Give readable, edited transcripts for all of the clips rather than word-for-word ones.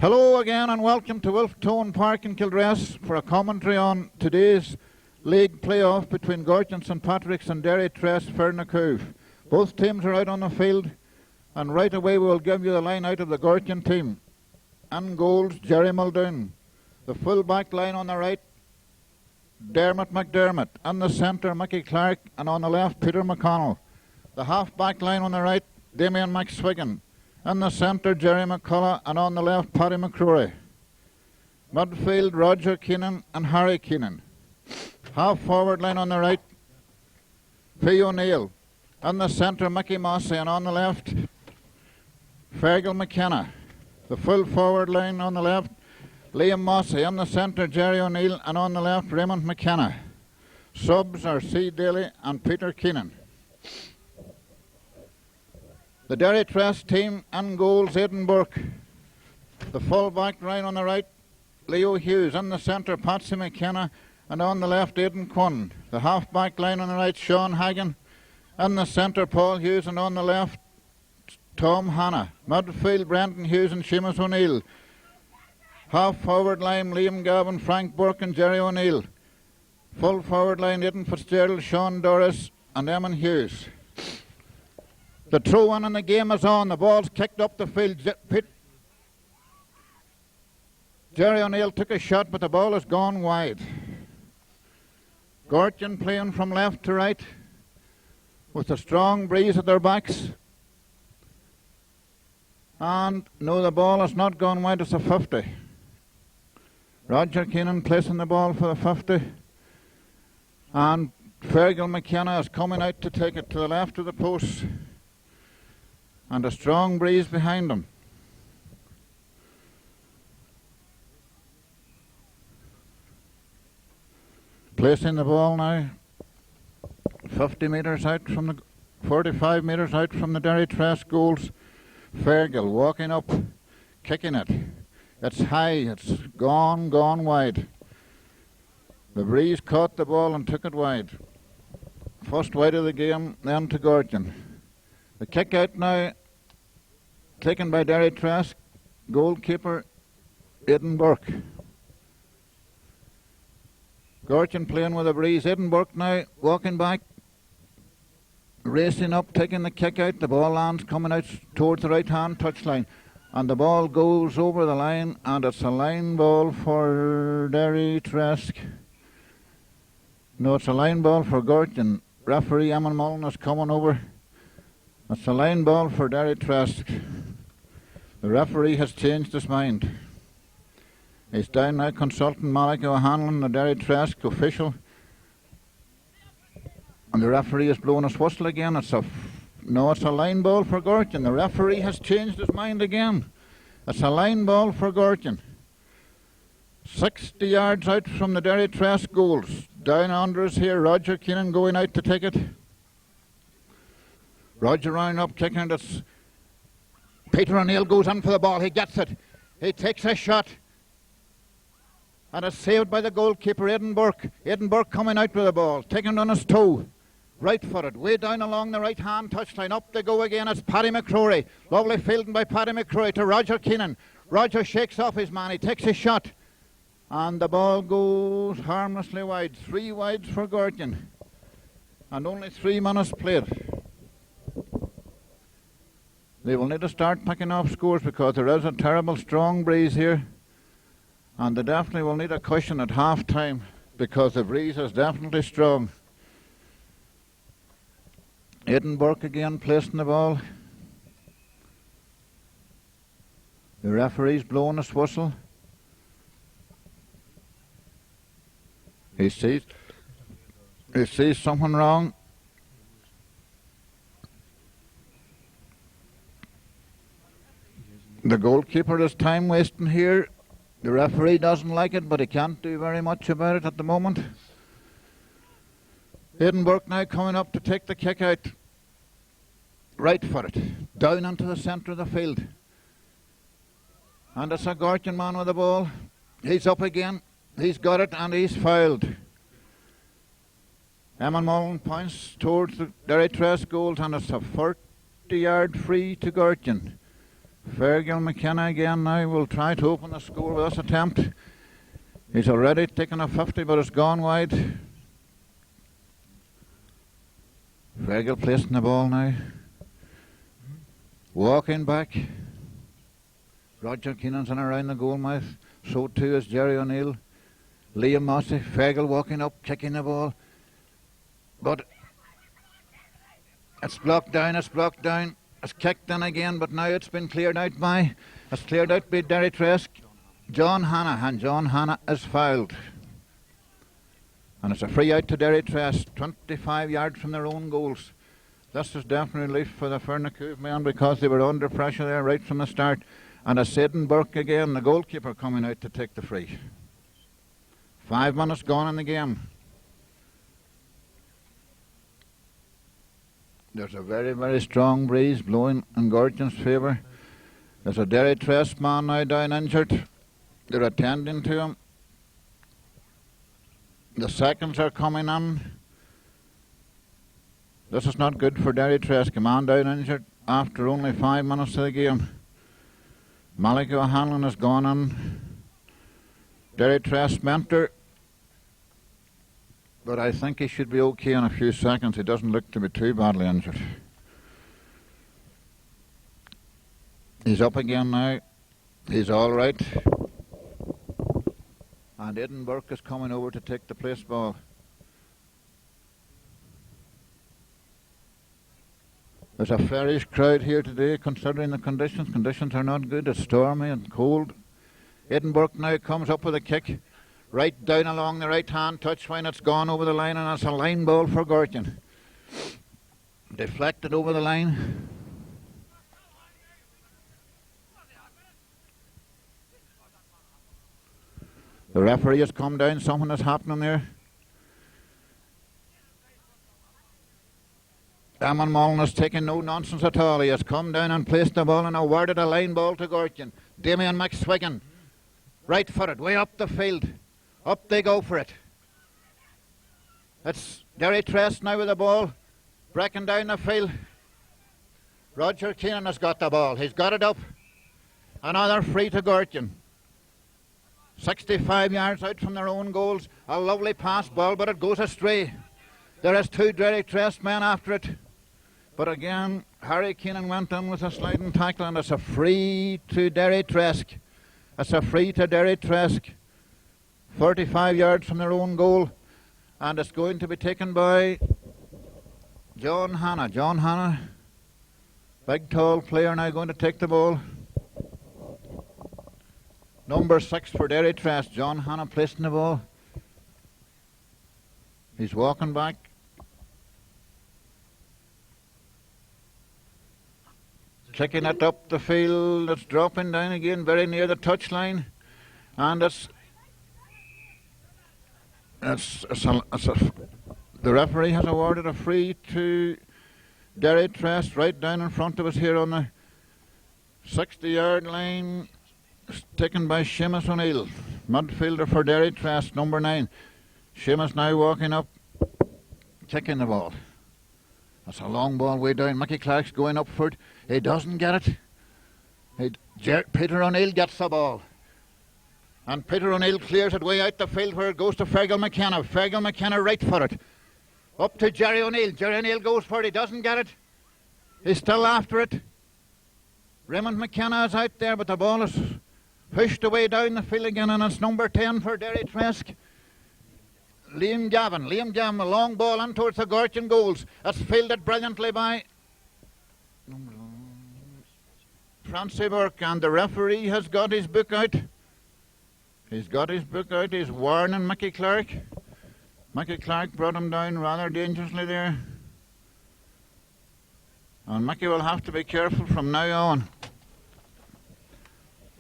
Hello again and welcome to Wolftone Park in Kildress for a commentary on today's league playoff between Gortin St Patrick's and Derrytresk Div. Both teams are out on the field, and right away we will give you the line out of the Gortin team. In goals, Jerry Muldoon. The full back line on the right, Dermot McDermott. In the centre, Mickey Clark, and on the left, Peter McConnell. The half back line on the right, Damien McSwiggan. In the centre, Jerry McCullough, and on the left, Paddy McCrory. Midfield, Roger Keenan and Harry Keenan. Half forward line on the right, P. O'Neill. In the centre, Mickey Mossy, and on the left, Fergal McKenna. The full forward line on the left, Liam Mossy. In the centre, Jerry O'Neill, and on the left, Raymond McKenna. Subs are C. Daly and Peter Keenan. The Derrytresk team in goals, Aidan Burke. The full back line on the right, Leo Hughes. In the centre, Patsy McKenna, and on the left, Aidan Quinn. The half back line on the right, Sean Hagan. In the centre, Paul Hughes, and on the left, Tom Hanna. Midfield, Brendan Hughes and Seamus O'Neill. Half forward line, Liam Gavin, Frank Burke and Jerry O'Neill. Full forward line, Aidan Fitzgerald, Sean Doris and Eamon Hughes. The throw-in and the game is on. The ball's kicked up the field. Jerry O'Neill took a shot, but the ball has gone wide. Gortin playing from left to right with a strong breeze at their backs. And no, the ball has not gone wide. It's a 50. Roger Keenan placing the ball for the 50. And Fergal McKenna is coming out to take it to the left of the post. And a strong breeze behind him. Placing the ball now 50 metres out from the 45 metres out from the Derrytresk goals. Fergal walking up, kicking it. It's high, it's gone wide. The breeze caught the ball and took it wide. First wide of the game, then to Gortin. The kick out now, taken by Derrytresk, goalkeeper Aidan Burke. Gortin playing with a breeze. Aidan Burke now walking back, racing up, taking the kick out. The ball lands coming out towards the right hand touchline, and the ball goes over the line, and it's a line ball for Derrytresk. No, it's a line ball for Gortin. Referee Eamon Mullen is coming over. It's a line ball for Derrytresk. The referee has changed his mind. He's down now consulting Malach O'Hanlon, the Derrytresk official. And the referee is blowing his whistle again. It's a line ball for Gortin. The referee has changed his mind again. It's a line ball for Gortin. 60 yards out from the Derrytresk goals. Down under us here, Roger Keenan going out to take it. Roger round up, kicking it. It's Peter O'Neill goes in for the ball. He gets it. He takes a shot. And it's saved by the goalkeeper, Aidan Burke. Aidan Burke coming out with the ball, taking it on his toe. Right footed, way down along the right hand touchline. Up they go again. It's Paddy McCrory. Lovely fielding by Paddy McCrory to Roger Keenan. Roger shakes off his man. He takes a shot. And the ball goes harmlessly wide. 3 wides for Gortin. And only 3 minutes played. They will need to start picking off scores because there is a terrible strong breeze here. And they definitely will need a cushion at half time because the breeze is definitely strong. Aidan Burke again placing the ball. The referee's blowing his whistle. He sees something wrong. The goalkeeper is time wasting here. The referee doesn't like it, but he can't do very much about it at the moment. Aidan Burke now coming up to take the kick out. Right footed, down into the centre of the field. And it's a Gortin man with the ball. He's up again. He's got it and he's fouled. Eamon Mullen points towards the Derrytresk goals, and it's a 40-yard free to Gortin. Fergal McKenna again now will try to open the score with this attempt. He's already taken a 50, but it's gone wide. Fergal placing the ball now. Walking back. Roger Keenan's in around the goal mouth. So too is Jerry O'Neill. Liam Mossy. Fergal walking up, kicking the ball. But it's blocked down, It's kicked in again, but now it's been cleared out by Derrytresk. John Hanna, and John Hanna is fouled. And it's a free out to Derrytresk, 25 yards from their own goals. This is definitely relief for the Fernacuve men because they were under pressure there right from the start. And it's Aidan Burke again, the goalkeeper, coming out to take the free. 5 minutes gone in the game. There's a very, very strong breeze blowing in Gortin's favour. There's a Derrytresk man now down injured. They're attending to him. The seconds are coming in. This is not good for Derrytresk. A man down injured after only 5 minutes of the game. Malachy O'Hanlon has gone in. Derrytresk mentor. But I think he should be okay in a few seconds. He doesn't look to be too badly injured. He's up again now. He's all right. And Aidan Burke is coming over to take the place ball. There's a fairish crowd here today considering the conditions. Conditions are not good. It's stormy and cold. Aidan Burke now comes up with a kick. Right down along the right hand touch when it's gone over the line, and it's a line ball for Gortin. Deflected over the line. The referee has come down. Something is happening there. Eamon Mullen is taking no nonsense at all. He has come down and placed the ball and awarded a line ball to Gortin. Damien McSwiggan, right footed, way up the field. Up they go for it. It's Derrytresk now with the ball, breaking down the field. Roger Keenan has got the ball. He's got it up. Another free to Gortin. 65 yards out from their own goals. A lovely pass ball, but it goes astray. There is two Derrytresk men after it. But again, Harry Keenan went in with a sliding tackle, and it's a free to Derrytresk. It's a free to Derrytresk. 45 yards from their own goal. And it's going to be taken by John Hanna. John Hanna, big tall player, now going to take the ball. Number 6 for Derrytresk. John Hanna placing the ball. He's walking back. Kicking it up the field. It's dropping down again very near the touchline. And the referee has awarded a free to Derrytresk right down in front of us here on the 60-yard line. Taken by Seamus O'Neill, midfielder for Derrytresk, number 9. Seamus now walking up, kicking the ball. That's a long ball way down. Mickey Clark's going up for it. He doesn't get it. Peter O'Neill gets the ball. And Peter O'Neill clears it way out the field where it goes to Fergal McKenna. Fergal McKenna right for it. Up to Jerry O'Neill. Jerry O'Neill goes for it. He doesn't get it. He's still after it. Raymond McKenna is out there, but the ball is pushed away down the field again, and it's number 10 for Derrytresk. Liam Gavin, a long ball in towards the Gortin goals. It's fielded brilliantly by Francie Burke, and the referee has got his book out. He's warning Mickey Clark. Mickey Clark brought him down rather dangerously there. And Mickey will have to be careful from now on.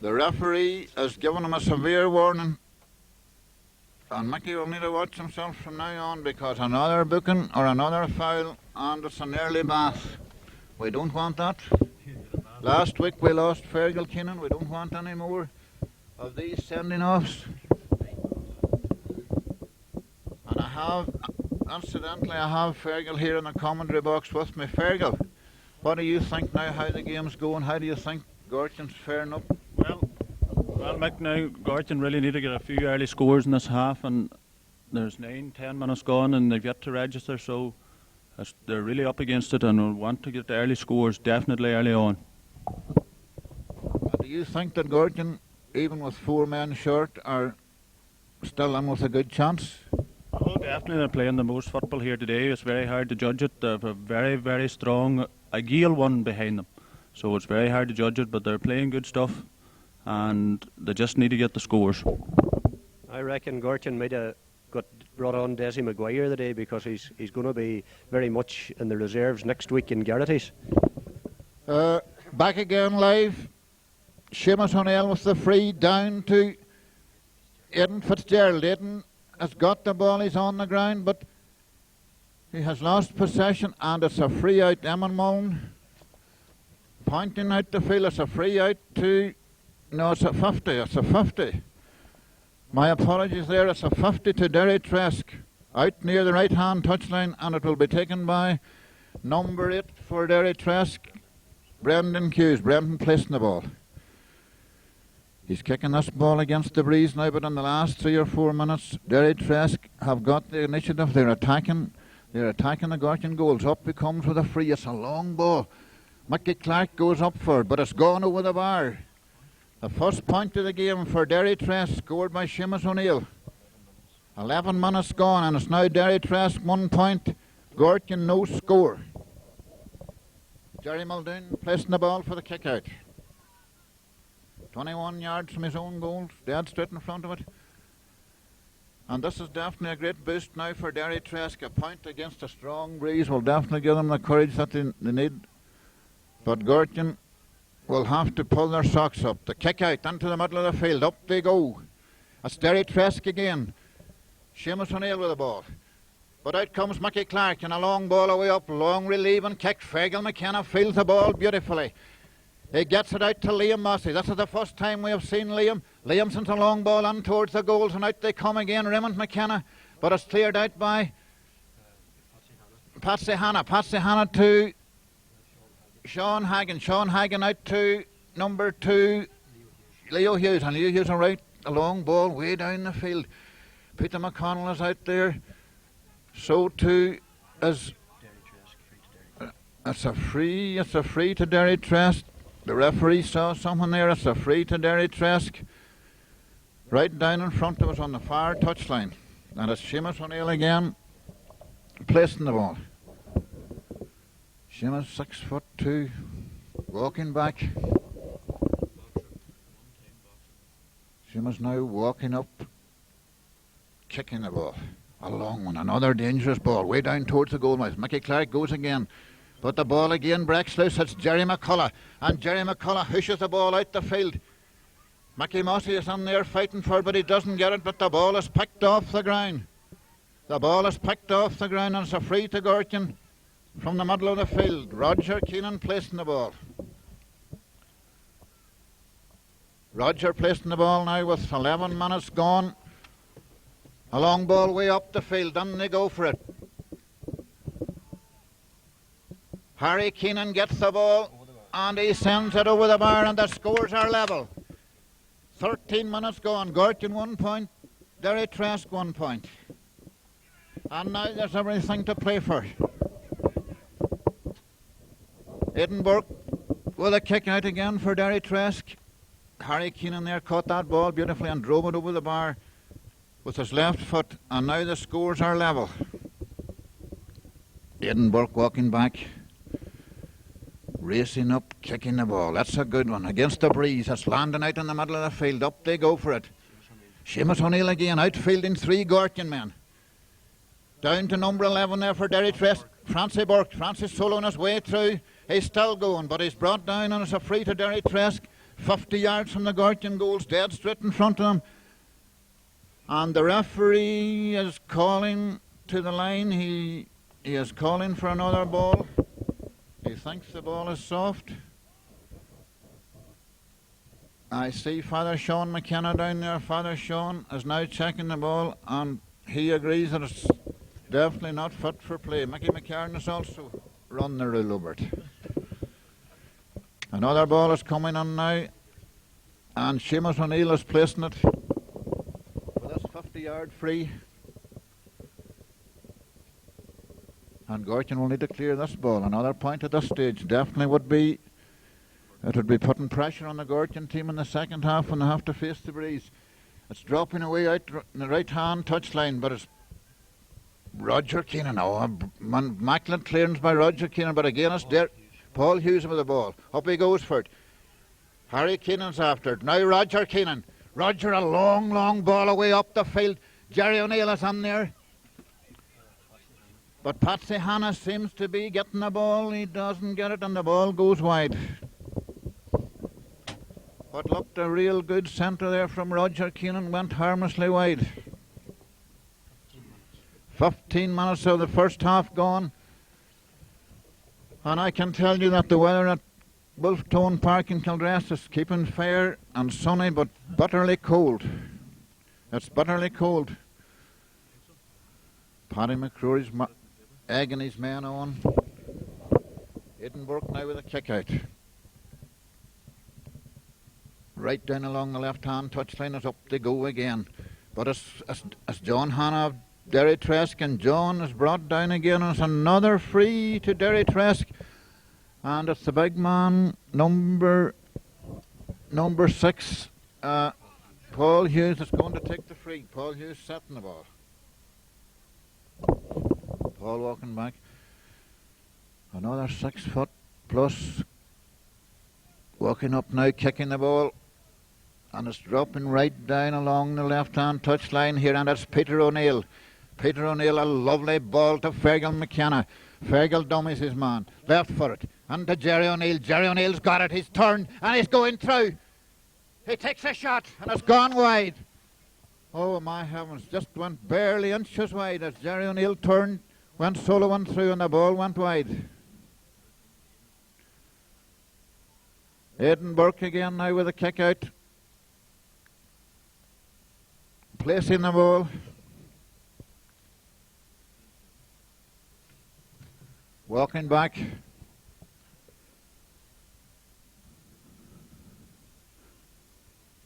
The referee has given him a severe warning. And Mickey will need to watch himself from now on, because another booking or another foul, and it's an early bath. We don't want that. Last week we lost Fergal Keenan. We don't want any more of these sending offs. And incidentally, I have Fergal here in the commentary box with me. Fergal, what do you think now how the game's going? How do you think Gortin's faring up. Well, Mick, now Gortin really need to get a few early scores in this half, and there's 9-10 minutes gone, and they've yet to register, so they're really up against it, and will want to get the early scores definitely early on. Do you think that Gortin, even with 4 men short, are still in with a good chance? Oh, definitely they're playing the most football here today. It's very hard to judge it. They have a very, very strong Gale one behind them, so it's very hard to judge it, but they're playing good stuff, and they just need to get the scores. I reckon Gortin might have got brought on Desi Maguire today because he's going to be very much in the reserves next week in Derrytresk. Back again live. Seamus O'Neill with the free down to Aidan Fitzgerald. Aidan has got the ball, he's on the ground, but he has lost possession, and it's a free out. Eamon Mullen pointing out the field. It's a free out to, no, it's a 50, it's a 50. My apologies there, it's a 50 to Derrytresk, out near the right hand touchline, and it will be taken by number 8 for Derrytresk, Brendan Hughes. Brendan placing the ball. He's kicking this ball against the breeze now, but in the last 3 or 4 minutes, Derrytresk have got the initiative. They're attacking the Gortin goals. Up he comes with a free. It's a long ball. Mickey Clark goes up for it, but it's gone over the bar. The first point of the game for Derrytresk, scored by Seamus O'Neill. 11 minutes gone, and it's now Derrytresk 1 point, Gortin no score. Jerry Muldoon placing the ball for the kick out. 21 yards from his own goal, dead straight in front of it. And this is definitely a great boost now for Derrytresk. A point against a strong breeze will definitely give them the courage that they need. But Gortin will have to pull their socks up. The kick out into the middle of the field. Up they go. It's Derrytresk again. Seamus O'Neill with the ball. But out comes Mickey Clark and a long ball away up. Long relieving kick. Fergal McKenna fields the ball beautifully. He gets it out to Liam Mossy. This is the first time we have seen Liam. Liam sends a long ball in towards the goals, and out they come again. Raymond McKenna. But it's cleared out by Patsy Hanna. Patsy Hanna to Sean Hagan. Sean Hagan out to number 2, Leo Hughes. And Leo Hughes right, a long ball way down the field. Peter McConnell is out there. So too is it's a free to Derrytresk. The referee saw something there. It's a free to Derrytresk. Right down in front of us on the far touchline. And it's Seamus O'Neill again placing the ball. Seamus 6'2", walking back. Seamus now walking up, kicking the ball. A long one, another dangerous ball, way down towards the goal mouth. Mickey Clark goes again. But the ball again breaks loose. It's Jerry McCullough. And Jerry McCullough hushes the ball out the field. Mickey Mossy is in there fighting for it, but he doesn't get it. But the ball is picked off the ground. The ball is picked off the ground, and it's a free to Gortin from the middle of the field. Roger Keenan placing the ball. Roger placing the ball now with 11 minutes gone. A long ball way up the field. Then they go for it. Harry Keenan gets the ball and he sends it over the bar, and the scores are level. 13 minutes gone. Gortin 1 point, Derrytresk 1 point. And now there's everything to play for. Edinburgh with a kick out again for Derrytresk. Harry Keenan there caught that ball beautifully and drove it over the bar with his left foot, and now the scores are level. Edinburgh walking back. Racing up, kicking the ball. That's a good one. Against the breeze. It's landing out in the middle of the field. Up they go for it. Seamus O'Neill again, outfielding 3 Gortin men. Down to number 11 there for Derrytresk. Francie Burke. Francis soloing his way through. He's still going, but he's brought down, and it's a free to Derrytresk. 50 yards from the Gortin goals, dead straight in front of them. And the referee is calling to the line. He is calling for another ball. He thinks the ball is soft. I see Father Sean McKenna down there. Father Sean is now checking the ball, and he agrees that it's definitely not fit for play. Mickey McCarran has also run the rule over it. Another ball is coming on now, and Seamus O'Neill is placing it with this 50-yard free. And Gortin will need to clear this ball. Another point at this stage definitely would be, it would be putting pressure on the Gortin team in the second half when they have to face the breeze. It's dropping away out in the right-hand touchline, but it's Roger Keenan. Oh, immaculate clearance by Roger Keenan, but again it's Paul Hughes with the ball. Up he goes for it. Harry Keenan's after it. Now Roger Keenan. Roger, a long, long ball away up the field. Jerry O'Neill is on there. But Patsy Hanna seems to be getting the ball. He doesn't get it and the ball goes wide. What looked a real good centre there from Roger Keenan went harmlessly wide. 15 minutes of the first half gone. And I can tell you that the weather at Wolftown Park in Kildress is keeping fair and sunny but bitterly cold. It's bitterly cold. Paddy McCrory's egging his men on. Edinburgh now with a kick out. Right down along the left-hand touchline is up they go again. But it's John Hanna of Derrytresk, and John is brought down again, and it's another free to Derrytresk. And it's the big man, number 6, Paul Hughes, is going to take the free. Paul Hughes setting the ball. Paul walking back. Another 6 foot plus. Walking up now, kicking the ball. And it's dropping right down along the left-hand touchline here, and it's Peter O'Neill. Peter O'Neill, a lovely ball to Fergal McKenna. Fergal dummies his man. Left for it. And to Jerry O'Neill. Jerry O'Neill's got it. He's turned and he's going through. He takes a shot and it's gone wide. Oh my heavens, just went barely inches wide as Jerry O'Neill turned, went solo and through, and the ball went wide. Edinburgh again now with a kick out. Placing the ball. Walking back.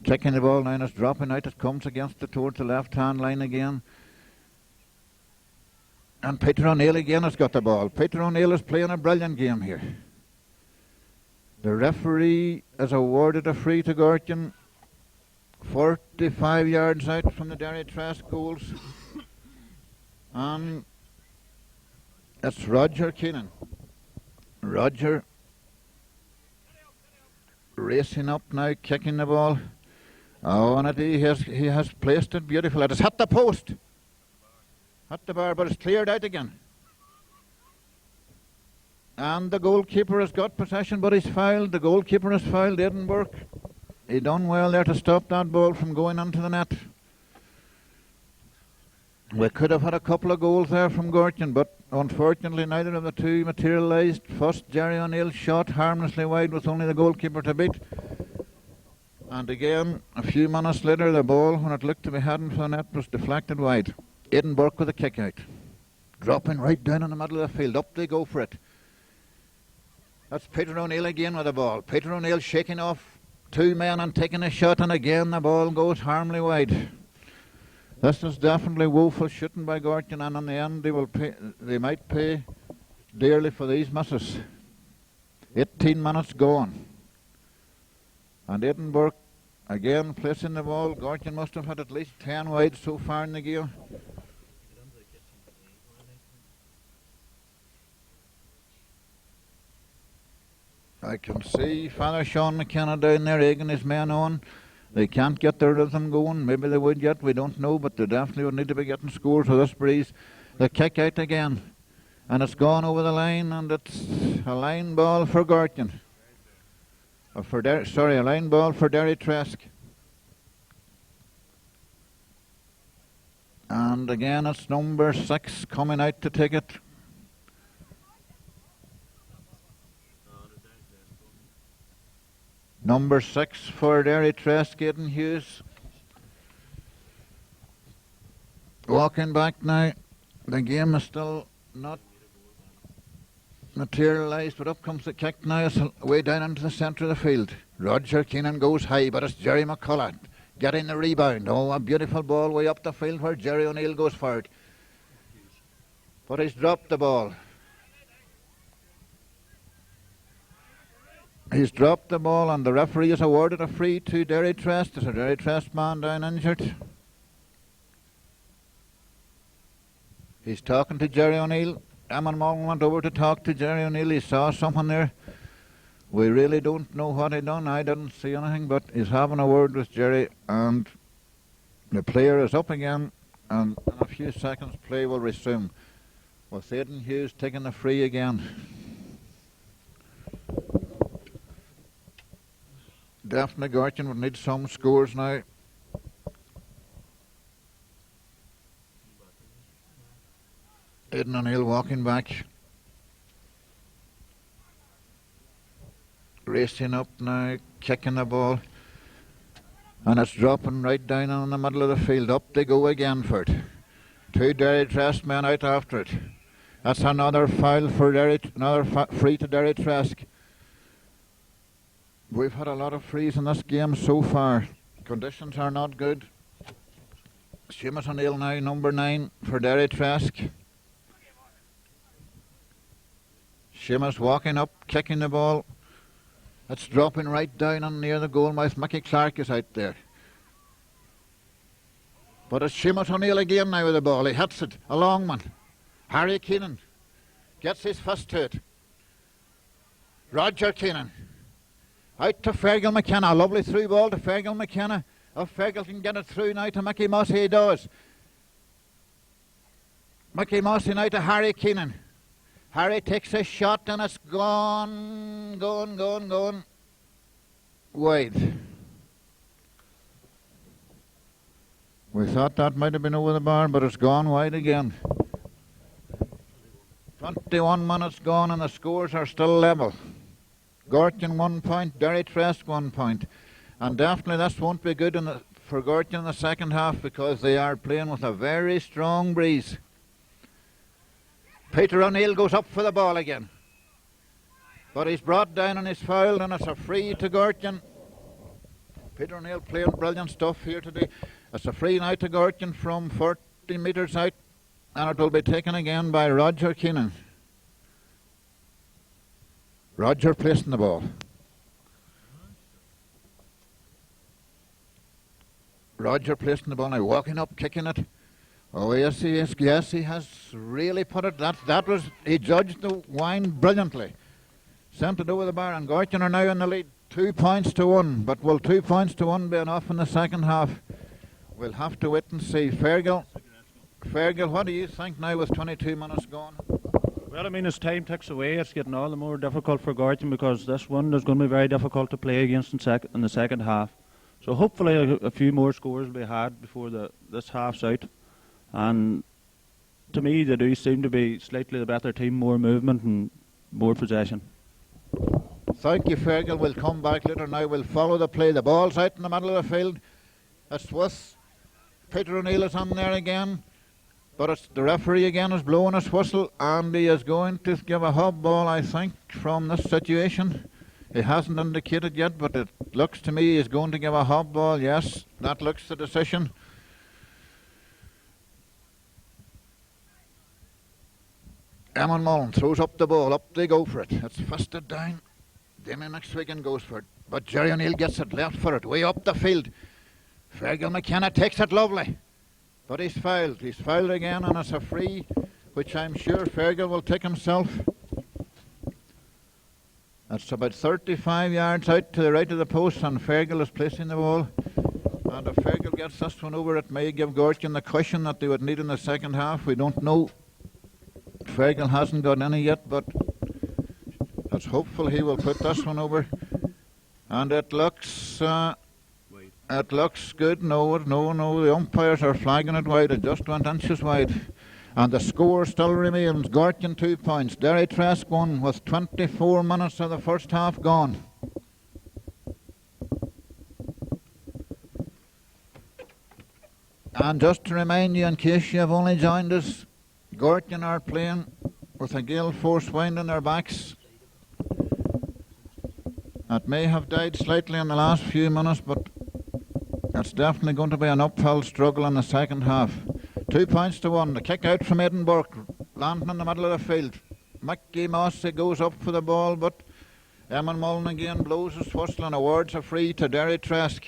Kicking the ball now and it's dropping out. It comes against it towards the left-hand line again. And Peter O'Neill again has got the ball. Peter O'Neill is playing a brilliant game here. The referee has awarded a free to Gortin, 45 yards out from the Derrytresk goals. And it's Roger Keenan. Roger racing up now, kicking the ball. Oh, and he has placed it beautiful. It has hit the post. Hit the bar, but it's cleared out again. And the goalkeeper has got possession, but he's fouled. The goalkeeper has fouled Edinburgh. He done well there to stop that ball from going into the net. We could have had a couple of goals there from Gortin, but unfortunately neither of the two materialised. First, Jerry O'Neill shot harmlessly wide with only the goalkeeper to beat. And again, a few minutes later, the ball, when it looked to be heading for the net, was deflected wide. Edinburgh with a kick out. Dropping right down in the middle of the field. Up they go for it. That's Peter O'Neill again with the ball. Peter O'Neill shaking off two men and taking a shot, and again the ball goes harmlessly wide. This is definitely woeful shooting by Gortin, and in the end they might pay dearly for these misses. 18 minutes gone. And Edinburgh again placing the ball. Gortin must have had at least 10 wide so far in the game. I can see Father Sean McKenna down there egging his men on. They can't get their rhythm going. Maybe they would yet, we don't know, but they definitely would need to be getting scores with this breeze. The kick out again. And it's gone over the line, and it's a line ball for Gortin. A line ball for Derrytresk. And again it's number 6 coming out to take it. Number 6 for Derrytresk, Aidan Hughes. Walking back now. The game is still not materialised, but up comes the kick now. It's way down into the centre of the field. Roger Keenan goes high, but it's Jerry McCullough getting the rebound. Oh, a beautiful ball way up the field where Jerry O'Neill goes for it. But he's dropped the ball. He's dropped the ball, and the referee has awarded a free to Derrytresk. There's a Derrytresk man down injured. He's talking to Jerry O'Neill. Eamon Mullen went over to talk to Jerry O'Neill. He saw something there. We really don't know what he done. I didn't see anything, but he's having a word with Jerry, and the player is up again, and in a few seconds play will resume, with Aidan Hughes taking the free again. Definitely Gortin would need some scores now. Aidan O'Neill walking back. Racing up now, kicking the ball. And it's dropping right down in the middle of the field. Up they go again for it. Two Derrytresk men out after it. That's another foul for free to Derrytresk. We've had a lot of frees in this game so far. Conditions are not good. Seamus O'Neill now, number 9 for Derrytresk. Seamus walking up, kicking the ball. It's dropping right down and near the goal mouth. Mickey Clark is out there. But it's Seamus O'Neill again now with the ball. He hits it, a long one. Harry Keenan gets his fist to it. Roger Keenan. Out to Fergal McKenna. A lovely through ball to Fergal McKenna. If Fergal can get it through now to Mickey Mossy, he does. Mickey Mossy now to Harry Keenan. Harry takes a shot and it's gone wide. We thought that might have been over the bar, but it's gone wide again. 21 minutes gone and the scores are still level. Gortin 1 point, Derrytresk 1 point. And definitely this won't be good for Gortin in the second half, because they are playing with a very strong breeze. Peter O'Neill goes up for the ball again. But he's brought down and he's fouled, and it's a free to Gortin. Peter O'Neill playing brilliant stuff here today. It's a free now to Gortin from 40 metres out, and it will be taken again by Roger Keenan. Roger placing the ball. Roger placing the ball now, walking up, kicking it. Oh yes, he is. Yes, he has really put it. He judged the wine brilliantly. Sent it over the bar, and Gortin are now in the lead, 2 points to 1. But will 2 points to 1 be enough in the second half? We'll have to wait and see. Fergal, what do you think now with 22 minutes gone? Well, I mean, as time ticks away, it's getting all the more difficult for Gortin, because this one is going to be very difficult to play against in the second half. So hopefully a few more scores will be had before this half's out. And to me, they do seem to be slightly the better team, more movement and more possession. Thank you, Fergal. We'll come back later now. We'll follow the play. The ball's out in the middle of the field. It's with Peter O'Neill is on there again. But it's the referee again is blowing his whistle, and he is going to give a hub ball, I think, from this situation. He hasn't indicated yet, but it looks to me he's going to give a hub ball. Yes, that looks the decision. Eamon Mullen throws up the ball. Up they go for it. It's fisted down. Damien McSwiggan goes for it. But Jerry O'Neill gets it left for it. Way up the field. Fergal McKenna takes it lovely. But he's fouled. He's fouled again, and it's a free, which I'm sure Fergal will take himself. That's about 35 yards out to the right of the post, and Fergal is placing the ball. And if Fergal gets this one over, it may give Gortin the cushion that they would need in the second half. We don't know. Fergal hasn't got any yet, but it's hopeful he will put this one over. And it looks good. No, the umpires are flagging it wide. It just went inches wide. And the score still remains. Gortin 2 points. Derrytresk 1 with 24 minutes of the first half gone. And just to remind you, in case you have only joined us, Gortin are playing with a gale force wind in their backs. It may have died slightly in the last few minutes, but it's definitely going to be an uphill struggle in the second half. 2 points to 1. The kick out from Edinburgh, landing in the middle of the field. Mickey Mossy goes up for the ball, but Eamon Mullen again blows his whistle and awards a free to Derrytresk.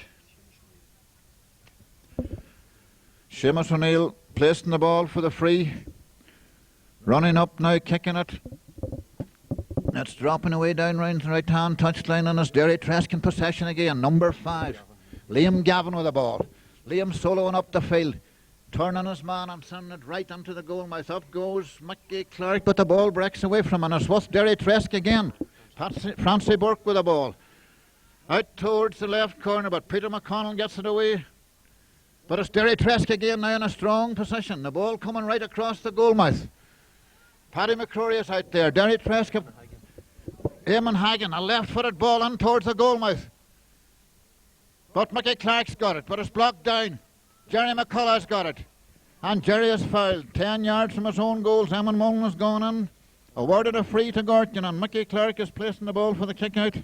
Seamus O'Neill placing the ball for the free. Running up now, kicking it. It's dropping away down round the right-hand touchline, and it's Derrytresk in possession again. Number 5. Liam Gavin with the ball. Liam soloing up the field. Turning his man and sending it right into the goal mouth. Up goes Mickey Clark, but the ball breaks away from him, and it's with Derrytresk again. Francie Burke with the ball. Out towards the left corner, but Peter McConnell gets it away. But it's Derrytresk again now in a strong position. The ball coming right across the goal mouth. Paddy McCrory is out there. Derrytresk, Eamon Hagan, a left-footed ball in towards the goal mouth. But Mickey Clark's got it, but it's blocked down. Jerry McCullough's got it. And Jerry is fouled. 10 yards from his own goals. Eamon Mullen has gone in. Awarded a free to Gortin, and Mickey Clark is placing the ball for the kick out.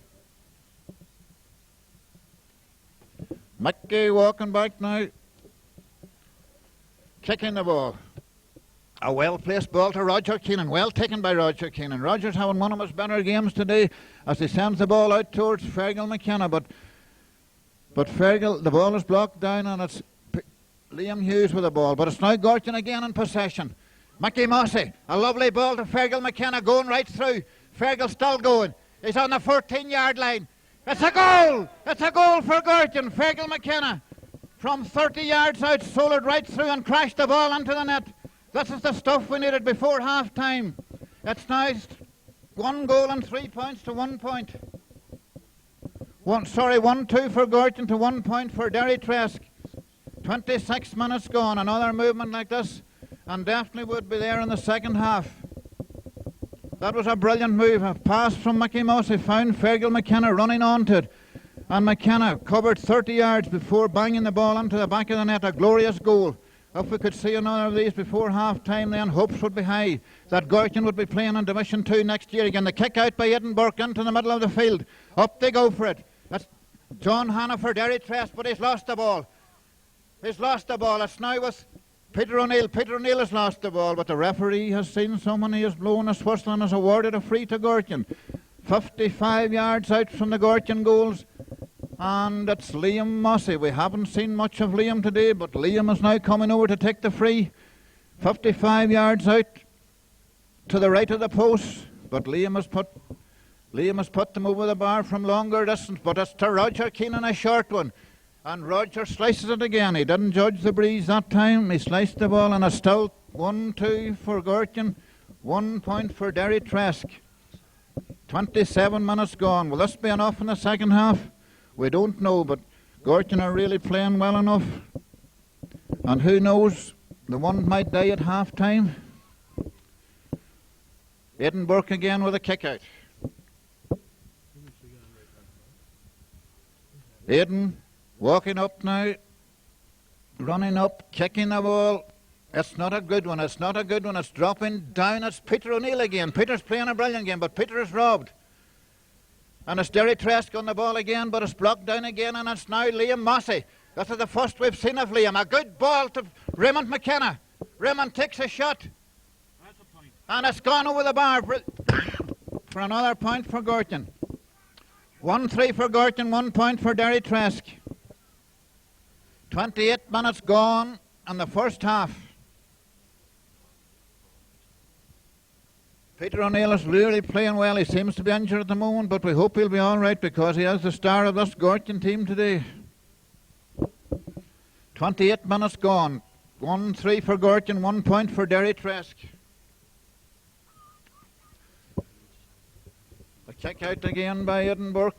Mickey walking back now. Kicking the ball. A well-placed ball to Roger Keenan. Well taken by Roger Keenan. Roger's having one of his better games today as he sends the ball out towards Fergal McKenna. But Fergal, the ball is blocked down, and it's Liam Hughes with the ball. But it's now Gortin again in possession. Mickey Mossy, a lovely ball to Fergal McKenna, going right through. Fergal still going. He's on the 14-yard line. It's a goal! It's a goal for Gortin. Fergal McKenna, from 30 yards out, solered right through and crashed the ball into the net. This is the stuff we needed before half-time. It's now 1 goal and 3 points to 1 point. 1-2 for Gortin to 1 point for Derrytresk. 26 minutes gone. Another movement like this, and definitely would be there in the second half. That was a brilliant move. A pass from Mickey Mossy found Fergal McKenna running onto it. And McKenna covered 30 yards before banging the ball into the back of the net. A glorious goal. If we could see another of these before half-time, then hopes would be high that Gortin would be playing in Division 2 next year again. The kick out by Edinburgh into the middle of the field. Up they go for it. That's John Hanna for Derrytresk, but he's lost the ball. He's lost the ball. It's now with Peter O'Neill. Peter O'Neill has lost the ball, but the referee has seen someone. He has blown his whistle and has awarded a free to Gortin. 55 yards out from the Gortin goals. And it's Liam Mossy. We haven't seen much of Liam today, but Liam is now coming over to take the free. 55 yards out to the right of the post, but Liam has put them over the bar from longer distance, but it's to Roger Keenan, a short one. And Roger slices it again. He didn't judge the breeze that time. He sliced the ball, and it's still 1-2 for Gortin, 1 point for Derrytresk. 27 minutes gone. Will this be enough in the second half? We don't know, but Gortin are really playing well enough. And who knows, the one might die at half-time. Edinburgh again with a kick-out. Eden walking up now, running up, kicking the ball. It's not a good one, it's not a good one, it's dropping down. It's Peter O'Neill again. Peter's playing a brilliant game, but Peter is robbed. And it's Derrytresk on the ball again, but it's blocked down again, and it's now Liam Mossy. This is the first we've seen of Liam. A good ball to Raymond McKenna. Raymond takes a shot. That's a point. And it's gone over the bar for another point for Gortin. 1-3 for Gortin, 1 point for Derrytresk. 28 minutes gone in the first half. Peter O'Neill is really playing well. He seems to be injured at the moment, but we hope he'll be all right because he is the star of this Gortin team today. 28 minutes gone. 1-3 for Gortin, 1 point for Derrytresk. A kick out again by Edinburgh.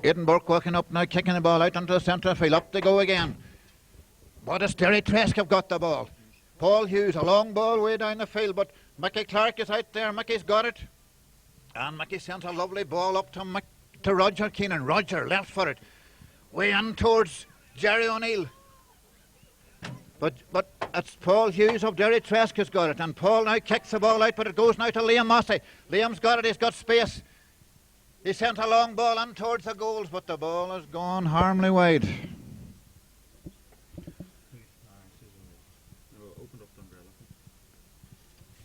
Edinburgh walking up now, kicking the ball out into the centre field. Up they go again. But it's Derrytresk have got the ball. Paul Hughes, a long ball way down the field, but Mickey Clark is out there. Mickey's got it. And Mickey sends a lovely ball up to Roger Keenan. Roger, left footed. Way in towards Jerry O'Neill. But it's Paul Hughes of Derrytresk has got it, and Paul now kicks the ball out, but it goes now to Liam Mossy. Liam's got it, he's got space. He sent a long ball in towards the goals, but the ball has gone harmly wide.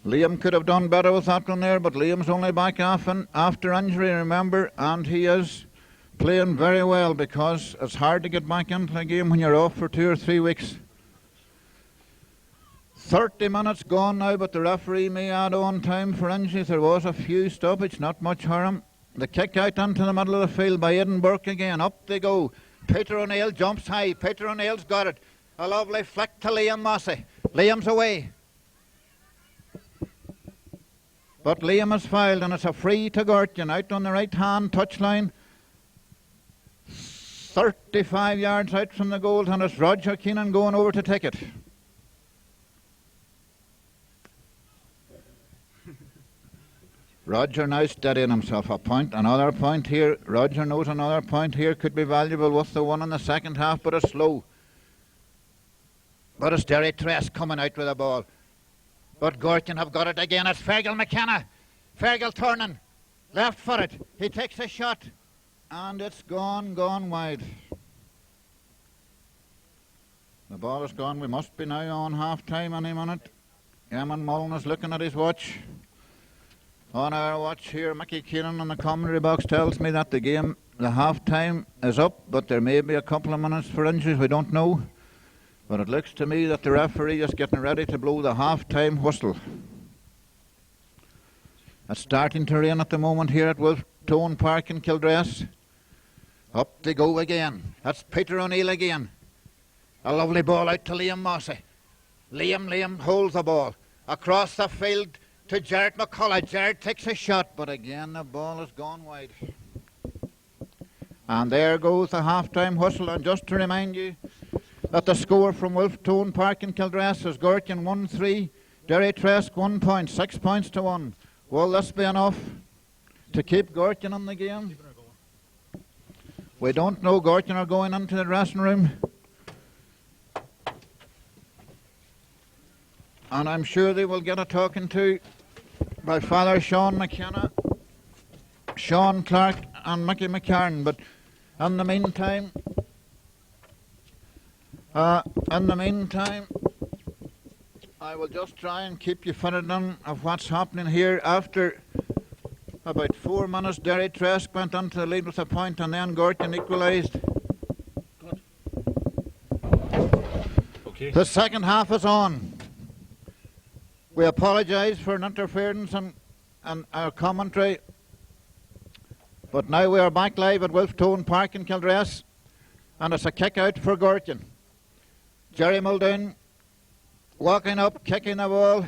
Liam could have done better with that one there, but Liam's only back after injury, remember, and he is playing very well, because it's hard to get back into a game when you're off for 2 or 3 weeks. 30 minutes gone now, but the referee may add on time for injuries. There was a few stoppage, not much harm. The kick out into the middle of the field by Edinburgh again. Up they go. Peter O'Neill jumps high. Peter O'Neill's got it. A lovely flick to Liam Mossy. Liam's away. But Liam is fouled, and it's a free to Gortin out on the right-hand touchline. 35 yards out from the goal, and it's Roger Keenan going over to take it. Roger now steadying himself. Another point here. Roger knows another point here could be valuable with the one in the second half, but it's slow. But it's Derrytresk coming out with the ball. But Gortin have got it again. It's Fergal McKenna. Fergal turning. Left footed. He takes a shot. And it's gone wide. The ball is gone. We must be now on half-time any minute. Eamon Mullen is looking at his watch. On our watch here, Mickey Keenan in the commentary box tells me that the half-time is up, but there may be a couple of minutes for injuries, we don't know. But it looks to me that the referee is getting ready to blow the half-time whistle. It's starting to rain at the moment here at Wolftone Park in Kildress. Up they go again. That's Peter O'Neill again. A lovely ball out to Liam Mossy. Liam holds the ball. Across the field to Jared McCullough. Jared takes a shot, but again the ball has gone wide. And there goes the half-time whistle. And just to remind you that the score from Wolftone Park in Kildress is Gortin 1-3, Derrytresk 1 point, 6 points to 1. Will this be enough to keep Gortin in the game? We don't know. Gortin are going into the dressing room. And I'm sure they will get a talking to by Father Sean McKenna, Sean Clark and Mickey McCarn. But in the meantime, I will just try and keep you fitted in of what's happening here. After about 4 minutes, Derrytresk went into the lead with a point, and then Gortin equalised. Good. Okay. The second half is on. We apologise for an interference in our commentary, but now we are back live at Wolftone Park in Kildress, and it's a kick out for Gortin. Jerry Muldoon walking up, kicking the ball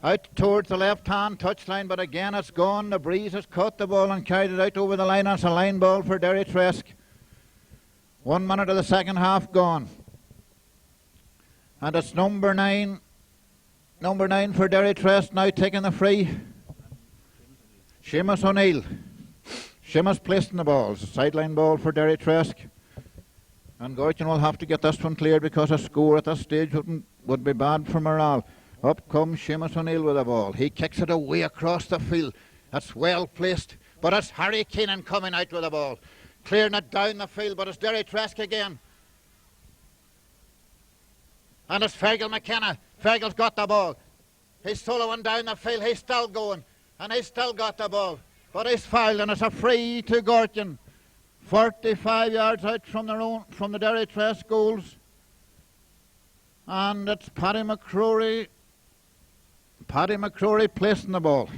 out towards the left-hand touchline, but again it's gone. The breeze has caught the ball and carried it out over the line. It's a line ball for Derrytresk. 1 minute of the second half gone. And it's number nine for Derrytresk now taking the free. Seamus O'Neill. Seamus placing the ball. It's a sideline ball for Derrytresk. And Gortin will have to get this one cleared, because a score at this stage would be bad for morale. Up comes Seamus O'Neill with the ball. He kicks it away across the field. That's well placed. But it's Harry Keenan coming out with the ball. Clearing it down the field, but it's Derrytresk again. And it's Fergal McKenna. Fergal's got the ball. He's soloing down the field. He's still going. And he's still got the ball. But he's fouled, and it's a free to Gortin. 45 yards out from the Derrytresk goals. And it's Paddy McCrory placing the ball.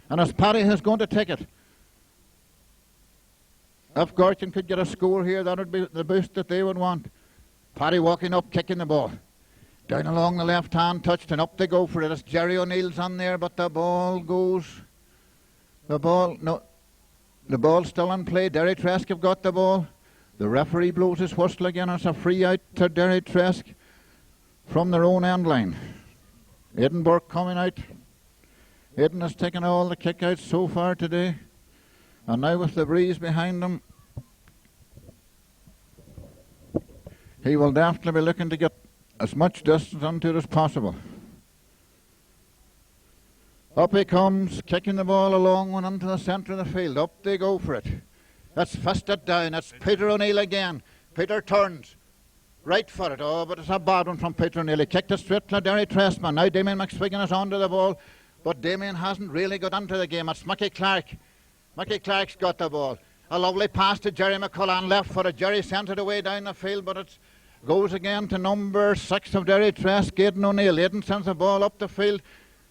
And as Paddy is going to take it. If Gortin could get a score here, that would be the boost that they would want. Paddy walking up, kicking the ball. Down along the left-hand touch, and up they go for it. It's Jerry O'Neill's on there, but the ball goes. The ball's still in play. Derrytresk have got the ball. The referee blows his whistle again. It's a free out to Derrytresk from their own end line. Edinburgh coming out. Eden has taken all the kick-outs so far today. And now with the breeze behind him, he will definitely be looking to get as much distance onto it as possible. Up he comes, kicking the ball along one into the centre of the field. Up they go for it. That's fisted down. It's Peter O'Neill again. Peter turns. Right for it. Oh, but it's a bad one from Peter O'Neill. He kicked it straight to Derrytresk. Now Damien McSwiggan is onto the ball. But Damien hasn't really got into the game. It's Mickey Clark. Mickey Clark's got the ball. A lovely pass to Jerry McCullough left for it. Jerry sent it away down the field, but it goes again to number 6 of Derrytresk, Aidan O'Neill. Aidan sends the ball up the field.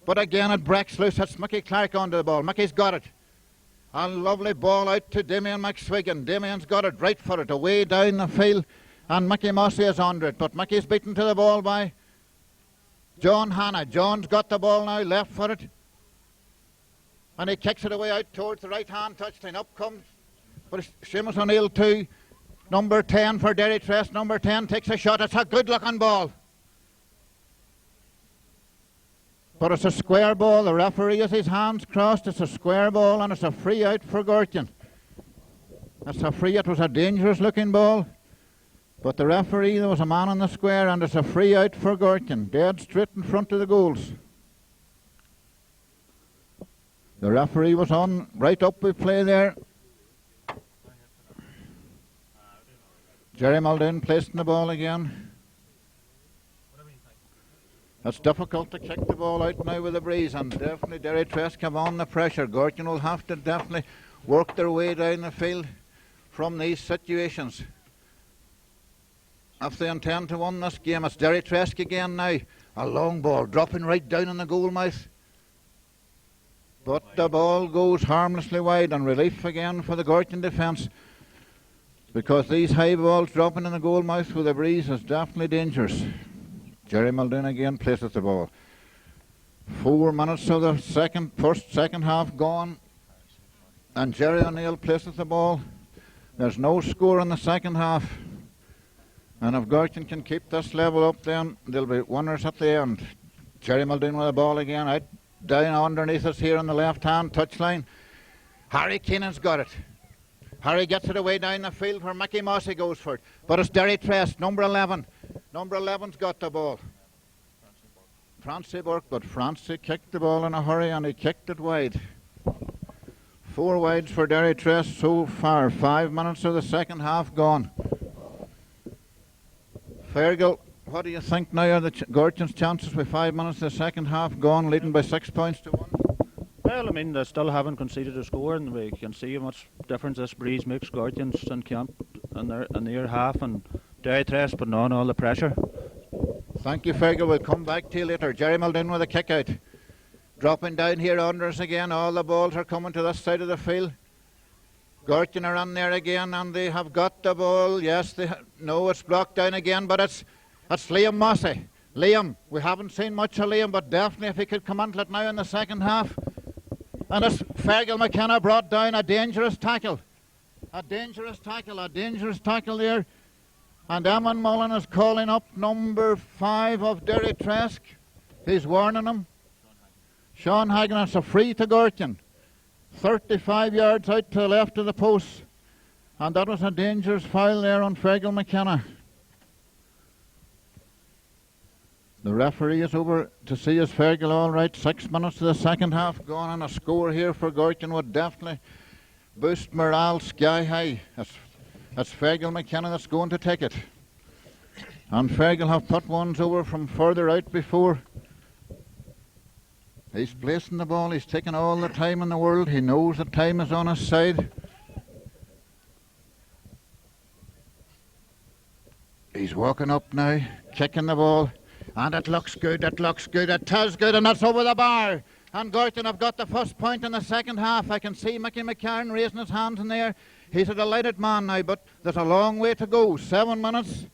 But again it breaks loose. It's Mickey Clark onto the ball. Mickey's got it. A lovely ball out to Damien McSwiggan. Damien's got it right for it. Away down the field. And Mickey Mossy is under it. But Mickey's beaten to the ball by John Hanna. John's got the ball now. Left for it. And he kicks it away out towards the right-hand touchline. Up comes. But it's Seamus O'Neill too. Number 10 for Derrytresk. Number 10 takes a shot. It's a good-looking ball. But it's a square ball. The referee has his hands crossed. It's a square ball and it's a free out for Gortin. It's a free. It was a dangerous looking ball. But the referee, there was a man on the square and it's a free out for Gortin. Dead straight in front of the goals. The referee was on right up with play there. Jerry Muldoon placing the ball again. It's difficult to kick the ball out now with the breeze, and definitely Derrytresk have on the pressure. Gortin will have to definitely work their way down the field from these situations if they intend to win this game. It's Derrytresk again now. A long ball dropping right down in the goal mouth. But the ball goes harmlessly wide, and relief again for the Gortin defence, because these high balls dropping in the goal mouth with the breeze is definitely dangerous. Jerry Muldoon again places the ball. 4 minutes of the second half gone, and Jerry O'Neill places the ball. There's no score in the second half, and if Gortin can keep this level up, then they'll be winners at the end. Jerry Muldoon with the ball again, out down underneath us here on the left-hand touchline. Harry Keenan's got it. Harry gets it away down the field where Mickey Mossy goes for it. But it's Derrytresk, number 11. Number 11's got the ball. Francie Burke, but Francie kicked the ball in a hurry and he kicked it wide. 4 wides for Derrytresk so far. 5 minutes of the second half gone. Fergal, what do you think now are the Gortin's chances with 5 minutes of the second half gone, leading by 6 points to 1? Well, I mean, they still haven't conceded a score, and we can see how much difference this breeze makes. Gortin's in camp in their half, and Derrytresk putting on all the pressure. Thank you, Fergal. We'll come back to you later. Jerry Muldoon with a kick out. Dropping down here under us again. All the balls are coming to this side of the field. Gortin are on there again, and they have got the ball. Yes, no, it's blocked down again, but it's Liam Mossy. Liam, we haven't seen much of Liam, but definitely if he could come onto it now in the second half. And it's Fergal McKenna brought down a dangerous tackle. A dangerous tackle there. And Eamon Mullen is calling up number 5 of Derrytresk. He's warning him. Sean Hagan, it's a free to Gortin. 35 yards out to the left of the post. And that was a dangerous foul there on Fergal McKenna. The referee is over to see is Fergal all right. 6 minutes to the second half gone, and a score here for Gortin would definitely boost morale sky high. That's Fergal McKenna that's going to take it. And Fergal have put ones over from further out before. He's placing the ball. He's taking all the time in the world. He knows the time is on his side. He's walking up now, kicking the ball. And it looks good, it is good, and it's over the bar. And Gortin have got the first point in the second half. I can see Mickey McCarran raising his hands in the air. He's a delighted man now, but there's a long way to go. 7 minutes.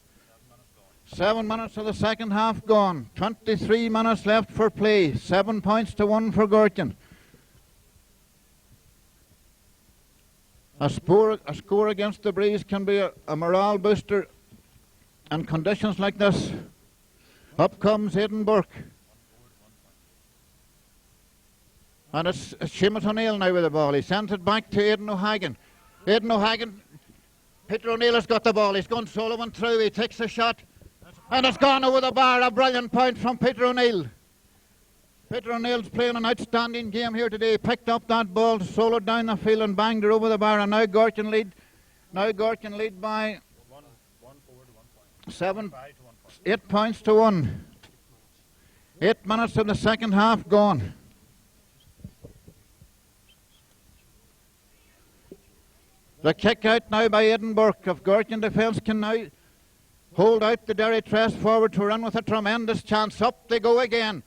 7 minutes of the second half gone. 23 minutes left for play. 7 points to 1 for Gortin. A score against the breeze can be a morale booster in conditions like this. Up comes Aidan Burke. And it's Seamus O'Neill now with the ball. He sends it back to Aidan O'Hagan. Aidan O'Hagan, Peter O'Neill has got the ball. He's gone solo and through. He takes a shot. And it's gone over the bar. A brilliant point from Peter O'Neill. Peter O'Neill's playing an outstanding game here today. Picked up that ball, soloed down the field and banged it over the bar. And now Gortin lead. Now Gortin lead by 8 points to 1. 8 minutes of the second half gone. The kick out now by Edinburgh. If Gortin defence can now hold out the Derrytresk forward to run with a tremendous chance. Up they go again.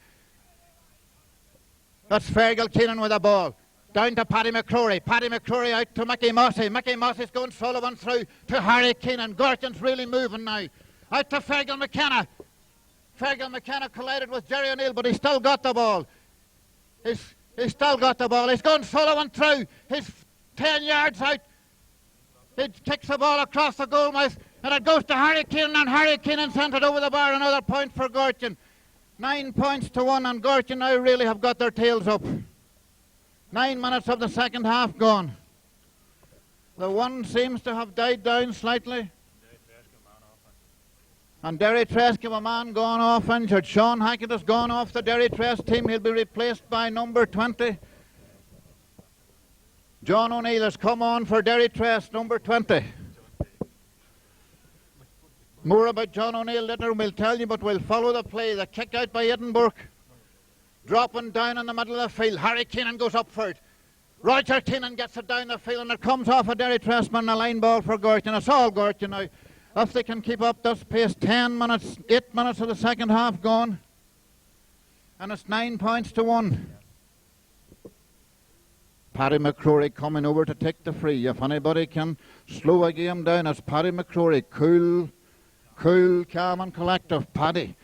That's Fergal Keenan with the ball. Down to Paddy McCrory. Paddy McCrory out to Mickey Mossy. Mickey Mossy's going Sullivan through to Harry Keenan. Gortin's really moving now. Out to Fergal McKenna. Fergal McKenna collided with Jerry O'Neill, but he still got the ball. He's still got the ball. He's going Sullivan through. He's 10 yards out. He kicks the ball across the goal mouth, and it goes to Harry Keenan, and Harry Keenan sent it over the bar. Another point for Gortin. 9 points to 1, and Gortin now really have got their tails up. 9 minutes of the second half gone. The one seems to have died down slightly. And Derrytresk have a man gone off injured. Sean Hackett has gone off the Derrytresk team. He'll be replaced by number 20. John O'Neill has come on for Derrytresk, number 20. More about John O'Neill later we'll tell you, but we'll follow the play. The kick out by Edinburgh. Dropping down in the middle of the field. Harry Keenan goes up for it. Roger Keenan gets it down the field, and it comes off a Derrytresk man, a line ball for Gortin. It's all Gortin now. If they can keep up this pace, 8 minutes of the second half gone. And it's 9 points to 1. Paddy McCrory coming over to take the free. If anybody can slow a game down, it's Paddy McCrory. Cool, calm and collective. Paddy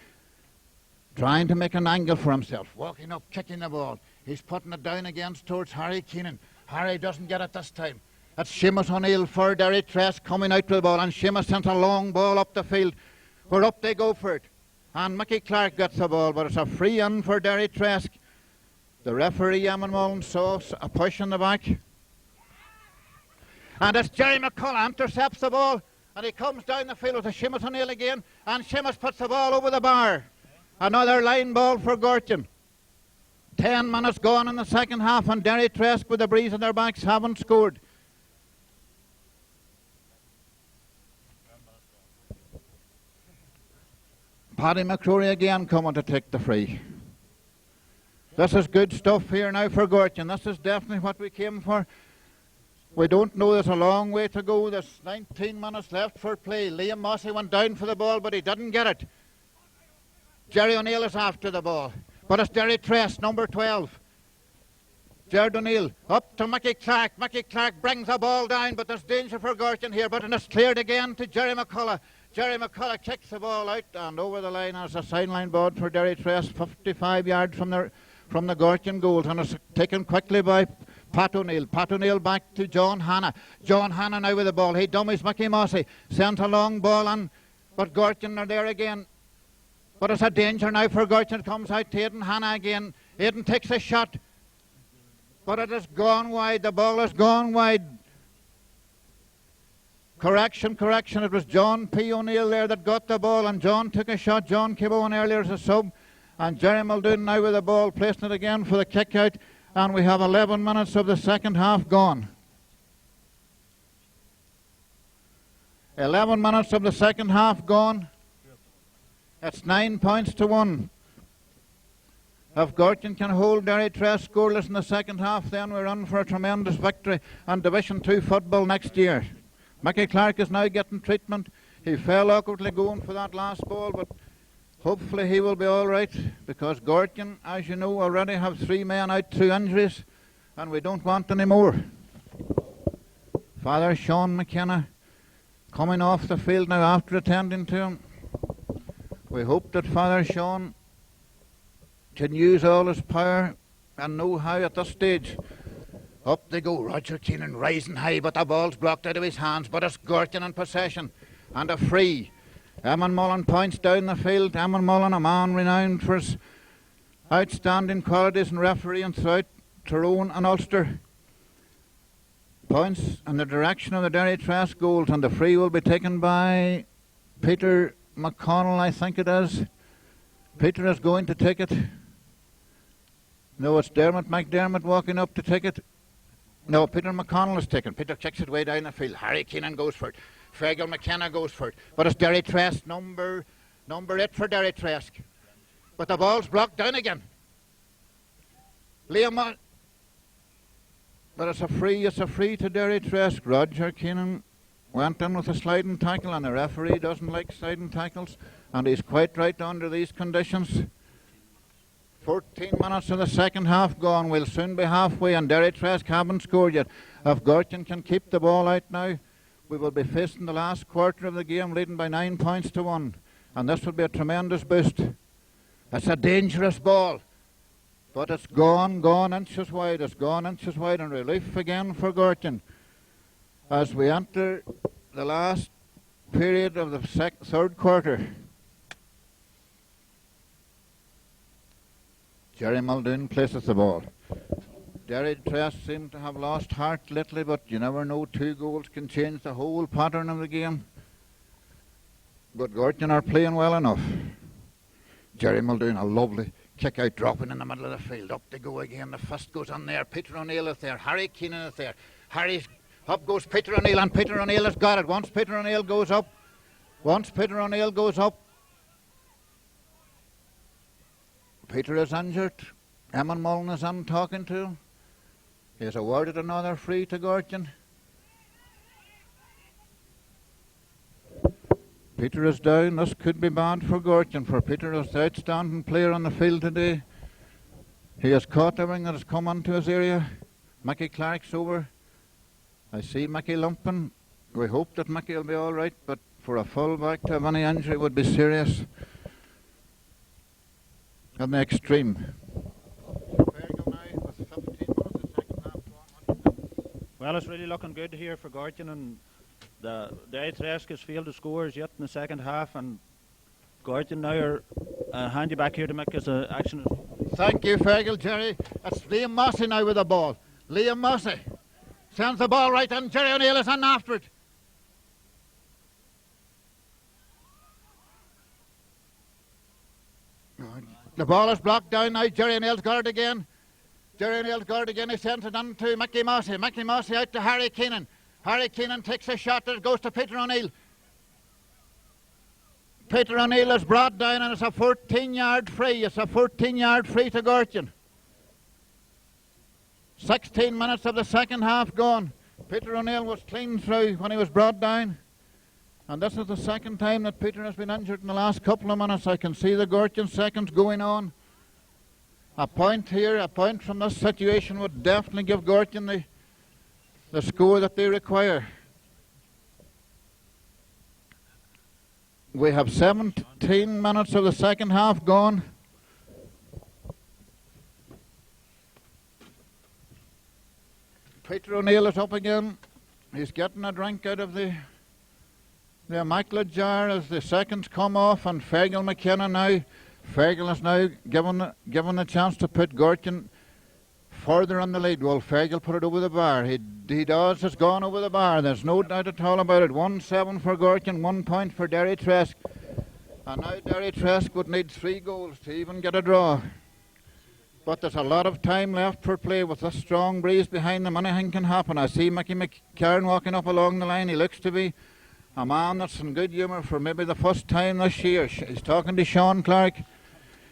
trying to make an angle for himself. Walking up, kicking the ball. He's putting it down against towards Harry Keenan. Harry doesn't get it this time. It's Seamus O'Neill for Derrytresk coming out to the ball, and Seamus sent a long ball up the field. Where up they go for it. And Mickey Clark gets the ball, but it's a free in for Derrytresk. The referee, Eamon Mullen, saw a push in the back. And it's Jerry McCullough intercepts the ball, and he comes down the field with a Seamus O'Neill again, and Seamus puts the ball over the bar. Another line ball for Gortin. 10 minutes gone in the second half, and Derrytresk with the breeze on their backs haven't scored. Paddy McCrory again coming to take the free. This is good stuff here now for Gortin. This is definitely what we came for. We don't know there's a long way to go. There's 19 minutes left for play. Liam Mossy went down for the ball, but he didn't get it. Jerry O'Neill is after the ball. But it's Derrytresk, number 12. Jared O'Neill up to Mickey Clark. Mickey Clark brings the ball down, but there's danger for Gortin here. But it's cleared again to Jerry McCullough. Jerry McCullough kicks the ball out and over the line as a sideline board for Derrytresk, 55 yards from the Gortin goals, and it's taken quickly by Pat O'Neill. Pat O'Neill back to John Hanna. John Hanna now with the ball. He dummies Mickey Mossy. Sent a long ball on, but Gortin are there again. But it's a danger now for Gortin. It comes out to Aidan Hanna again. Aidan takes a shot, but it has gone wide. The ball has gone wide. Correction. It was John P. O'Neill there that got the ball, and John took a shot. John came on earlier as a sub, and Jerry Muldoon now with the ball, placing it again for the kick out, and we have 11 minutes of the second half gone. 11 minutes of the second half gone. It's 9 points to 1. If Gortin can hold Derrytresk scoreless in the second half, then we're on for a tremendous victory and Division 2 football next year. Mickey Clark is now getting treatment. He fell awkwardly going for that last ball, but hopefully he will be all right, because Gortin, as you know, already have 3 men out through injuries, and we don't want any more. Father Sean McKenna coming off the field now after attending to him. We hope that Father Sean can use all his power and know-how at this stage. Up they go, Roger Keenan rising high, but the ball's blocked out of his hands, but it's Gortin in possession, and a free. Eamon Mullen points down the field. Eamon Mullen, a man renowned for his outstanding qualities in refereeing throughout Tyrone and Ulster, points in the direction of the Derrytresk goals, and the free will be taken by Peter McConnell, I think it is. Peter is going to take it. No, it's Dermot McDermott walking up to take it. No, Peter McConnell is taken. Peter kicks it way down the field. Harry Keenan goes for it. Fergal McKenna goes for it. But it's Derrytresk, number 8 for Derrytresk. But the ball's blocked down again. Liam, but it's a free to Derrytresk. Roger Keenan went in with a sliding tackle, and the referee doesn't like sliding tackles, and he's quite right under these conditions. 14 minutes of the second half gone. We'll soon be halfway, and Derrytresk haven't scored yet. If Gortin can keep the ball out now, we will be facing the last quarter of the game, leading by 9 points to 1, and this will be a tremendous boost. It's a dangerous ball, but it's gone inches wide. It's gone inches wide, and relief again for Gortin as we enter the last period of the third quarter. Jerry Muldoon places the ball. Derrytresk seem to have lost heart lately, but you never know. 2 goals can change the whole pattern of the game. But Gortin are playing well enough. Jerry Muldoon, a lovely kick out, dropping in the middle of the field. Up they go again. The fist goes on there. Peter O'Neill is there. Harry Keenan is there. Up goes Peter O'Neill, and Peter O'Neill has got it. Once Peter O'Neill goes up, Peter is injured. Eamon Mullen is on talking to him. He has awarded another free to Gortin. Peter is down. This could be bad for Gortin, for Peter is the outstanding player on the field today. He has caught everything that has come onto his area. Mickey Clark's over. I see Mickey lumping. We hope that Mickey will be all right, but for a full back to have any injury would be serious. At the extreme. Well, it's really looking good here for Gortin, and the Derrytresk has failed to score as yet in the second half, and Gortin now are hand you back here to make his action. Thank you, Fergal, Jerry. It's Liam Mossy now with the ball. Liam Mossy sends the ball right, and Jerry O'Neill is on after it. The ball is blocked down now. Jerry O'Neill's got it again. He sends it on to Mickey Mossy. Mickey Mossy out to Harry Keenan. Harry Keenan takes a shot that goes to Peter O'Neill. Peter O'Neill is brought down, and it's a 14-yard free. It's a 14-yard free to Gortin. 16 minutes of the second half gone. Peter O'Neill was clean through when he was brought down. And this is the second time that Peter has been injured in the last couple of minutes. I can see the Gortin seconds going on. A point here, a point from this situation would definitely give Gortin the score that they require. We have 17 minutes of the second half gone. Peter O'Neill is up again. He's getting a drink out of the immaculate jar as the seconds come off, and Fergal McKenna now. Fergal is now given the chance to put Gortin further on the lead. Well, Fergal put it over the bar. He does. It's gone over the bar. There's no doubt at all about it. 1-7 for Gortin, 1 point for Derrytresk. And now Derrytresk would need 3 goals to even get a draw. But there's a lot of time left for play with this strong breeze behind them. Anything can happen. I see Mickey McCarron walking up along the line. He looks to be a man that's in good humour for maybe the first time this year. He's talking to Sean Clark.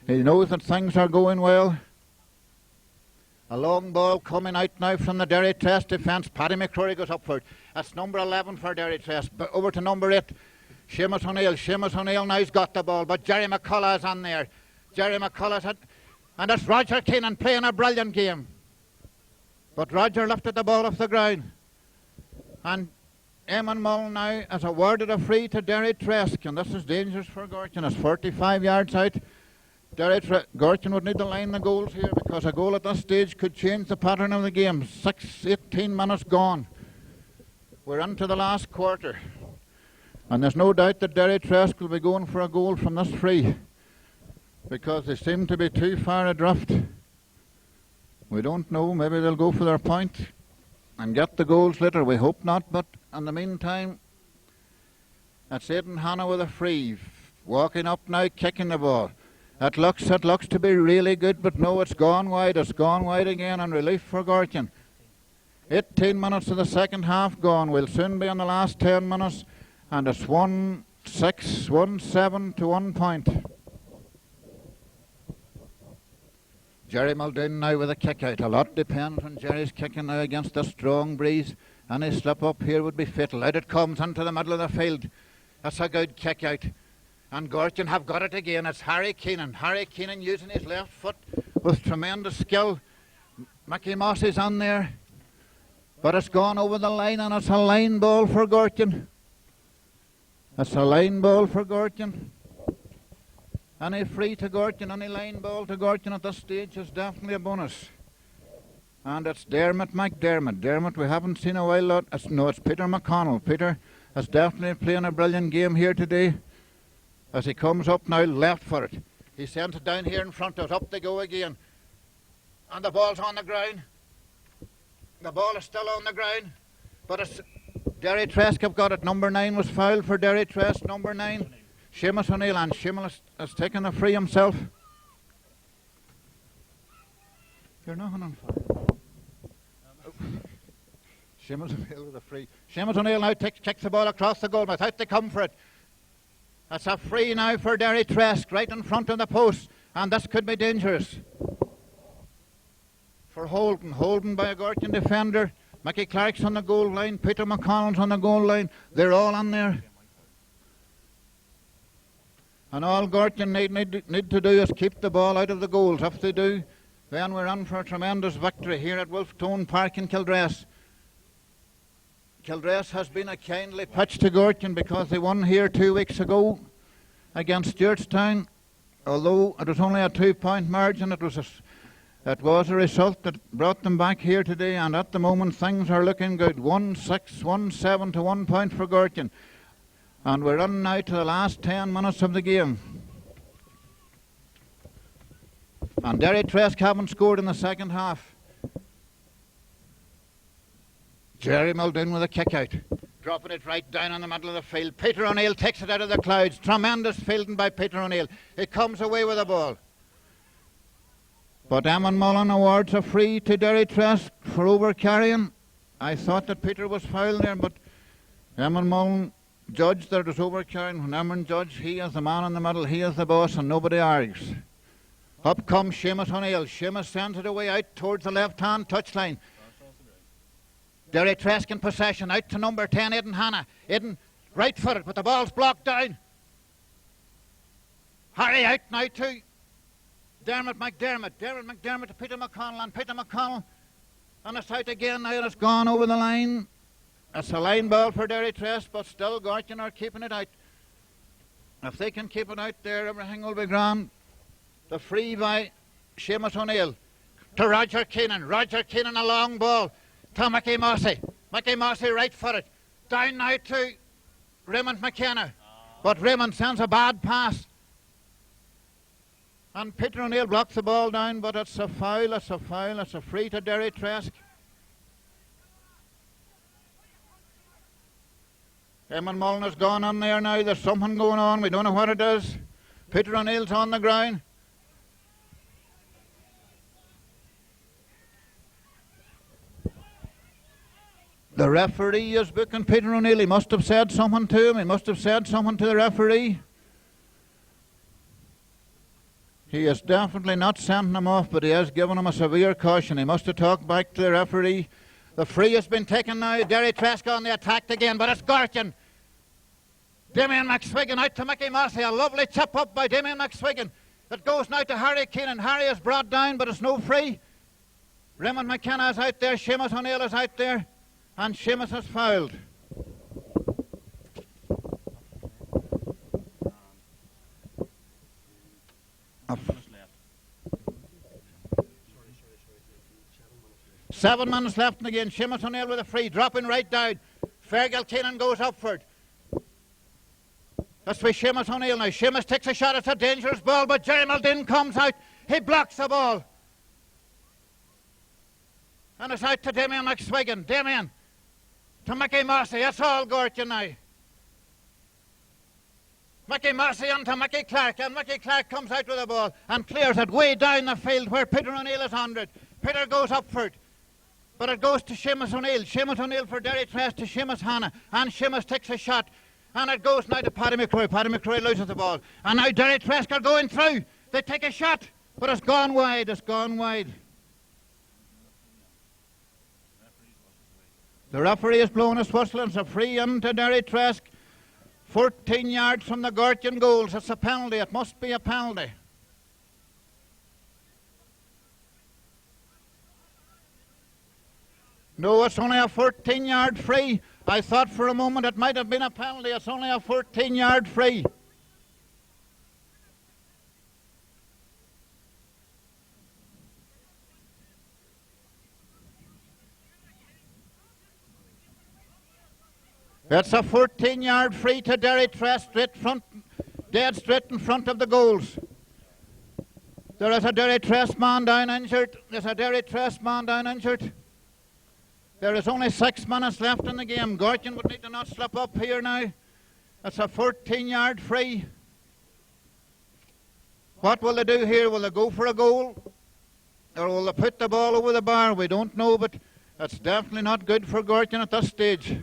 He knows that things are going well. A long ball coming out now from the Derrytresk defence. Paddy McCrory goes up for it. That's number 11 for Derrytresk. But over to number 8, Seamus O'Neill. Seamus O'Neill now's got the ball, but Jerry McCullough is on there. Jerry McCullough's had, and it's Roger Keenan playing a brilliant game. But Roger lifted the ball off the ground. And Eamon Mullen now has awarded a free to Derrytresk, and this is dangerous for Gortin. It's 45 yards out. Gortin would need to line the goals here, because a goal at this stage could change the pattern of the game. 18 minutes gone. We're into the last quarter. And there's no doubt that Derrytresk will be going for a goal from this free, because they seem to be too far adrift. We don't know. Maybe they'll go for their point and get the goals later. We hope not. But in the meantime, it's Aidan Hanna with a free. walking up now, kicking the ball. It looks to be really good, but no, it's gone wide. It's gone wide again, and relief for Gortin. 18 minutes of the second half gone. We'll soon be on the last 10 minutes, and it's 1-6, 1-7 to 1 point. Jerry Muldoon now with a kick out. A lot depends on Jerry's kicking now against the strong breeze. Any slip up here would be fatal. Out it comes into the middle of the field. That's a good kick out. And Gortin have got it again. It's Harry Keenan. Harry Keenan using his left foot with tremendous skill. Mickey Moss is on there. But it's gone over the line, and it's a line ball for Gortin. It's a line ball for Gortin. Any free to Gortin, any line ball to Gortin at this stage is definitely a bonus. And it's Dermot McDermott. Dermot, we haven't seen a while. It's Peter McConnell. Peter is definitely playing a brilliant game here today. As he comes up now, left for it. He sends it down here in front of us. Up they go again. And the ball's on the ground. The ball is still on the ground. But it's Derrytresk have got it. Number 9 was fouled for Derrytresk. Number 9. Seamus O'Neill, and Seamus has taken a free himself. You're not on fire. Seamus O'Neill with a free. Seamus O'Neill now kicks the ball across the goal, without they come for it. That's a free now for Derrytresk, right in front of the post, and this could be dangerous. For Holden. Holden by a Gortin defender. Mickey Clark's on the goal line. Peter McConnell's on the goal line. They're all on there. And all Gortin need to do is keep the ball out of the goals. If they do, then we're in for a tremendous victory here at Wolftown Park in Kildress. Kildress has been a kindly pitch to Gortin because they won here 2 weeks ago against Stewartstown. Although it was only a 2-point margin, it was a result that brought them back here today, and at the moment things are looking good. 1-6, 1-7 to 1 point for Gortin. And we're on now to the last 10 minutes of the game. And Derrytresk haven't scored in the second half. Jerry Muldoon with a kick out. Dropping it right down in the middle of the field. Peter O'Neill takes it out of the clouds. Tremendous fielding by Peter O'Neill. He comes away with the ball. But Eamon Mullen awards a free to Derrytresk for overcarrying. I thought that Peter was fouled there, but Eamon Mullen judged that it was overcarrying. When Eamon judged, he is the man in the middle, he is the boss, and nobody argues. Up comes Seamus O'Neill. Seamus sends it away out towards the left-hand touchline. Derrytresk in possession, out to number 10, Aidan Hanna. Aidan right footed, but the ball's blocked down. Harry out now to Dermot McDermott. Dermot McDermott to Peter McConnell, and Peter McConnell, and it's out again now, and it's gone over the line. It's a line ball for Derrytresk, but still Gortin are keeping it out. If they can keep it out there, everything will be grand. The free by Seamus O'Neill to Roger Keenan. Roger Keenan, a long ball to Mickey Mossy. Mickey Mossy right footed. Down now to Raymond McKenna. But Raymond sends a bad pass. And Peter O'Neill blocks the ball down, but it's a foul, it's a free to Derrytresk. Eamon Mullen has gone on there now. There's something going on. We don't know what it is. Peter O'Neill's on the ground. The referee is booking Peter O'Neill. He must have said something to him. He must have said something to the referee. He is definitely not sending him off, but he has given him a severe caution. He must have talked back to the referee. The free has been taken now. Derrytresk on the attack again, but it's Gortin. Damien McSwiggan out to Mickey Mossy. A lovely chip up by Damien McSwiggan. It goes now to Harry Keenan. Harry is brought down, but it's no free. Raymond McKenna is out there. Seamus O'Neill is out there. And Seamus has fouled. Seven minutes left in the game. Seamus O'Neill with a free, dropping right down. Fergal Keenan goes upward. That's by Seamus O'Neill now. Seamus takes a shot. It's a dangerous ball, but Jerry Muldoon comes out. He blocks the ball. And it's out to Damien McSwiggan. Damien to Mickey Mossy. That's all Gortin now. Mickey Massey onto Mickey Clark, and Mickey Clark comes out with the ball and clears it way down the field where Peter O'Neill is under it. Peter goes up for it, but it goes to Seamus O'Neill. Seamus O'Neill for Derrytresk to Seamus Hanna, and Seamus takes a shot, and it goes now to Paddy McCrory. Paddy McCrory loses the ball, and now Derrytresk are going through. They take a shot, but it's gone wide. It's gone wide. The referee is blowing his whistle, and it's a free into Derrytresk. 14 yards from the Gortin goals. It's a penalty. It must be a penalty. No, it's only a 14-yard free. I thought for a moment it might have been a penalty. It's only a 14-yard free. It's a 14-yard free to Derrytresk, dead straight in front of the goals. There is a Derrytresk man down injured. There's a Derrytresk man down injured. There is only 6 minutes left in the game. Gortin would need to not slip up here now. It's a 14-yard free. What will they do here? Will they go for a goal? Or will they put the ball over the bar? We don't know, but it's definitely not good for Gortin at this stage.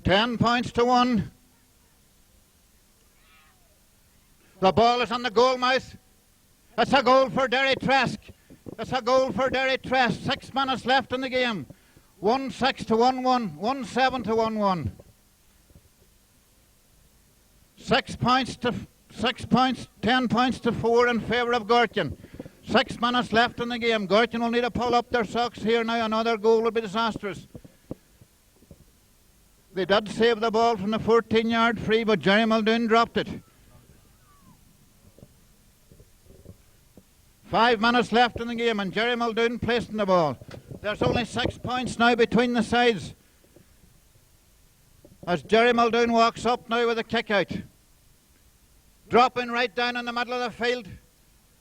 10 points to 1. The ball is on the goal mouth. It's a goal for Derrytresk. It's a goal for Derrytresk. 6 minutes left in the game. 1-6 to 1-1. 1-7 to 1-1. 6 points to 6 points. 10 points to 4 in favour of Gortin. 6 minutes left in the game. Gortin will need to pull up their socks here now. Another goal will be disastrous. They did save the ball from the 14-yard free, but Jerry Muldoon dropped it. 5 minutes left in the game, and Jerry Muldoon placing the ball. There's only 6 points now between the sides. As Jerry Muldoon walks up now with a kick out. Dropping right down in the middle of the field.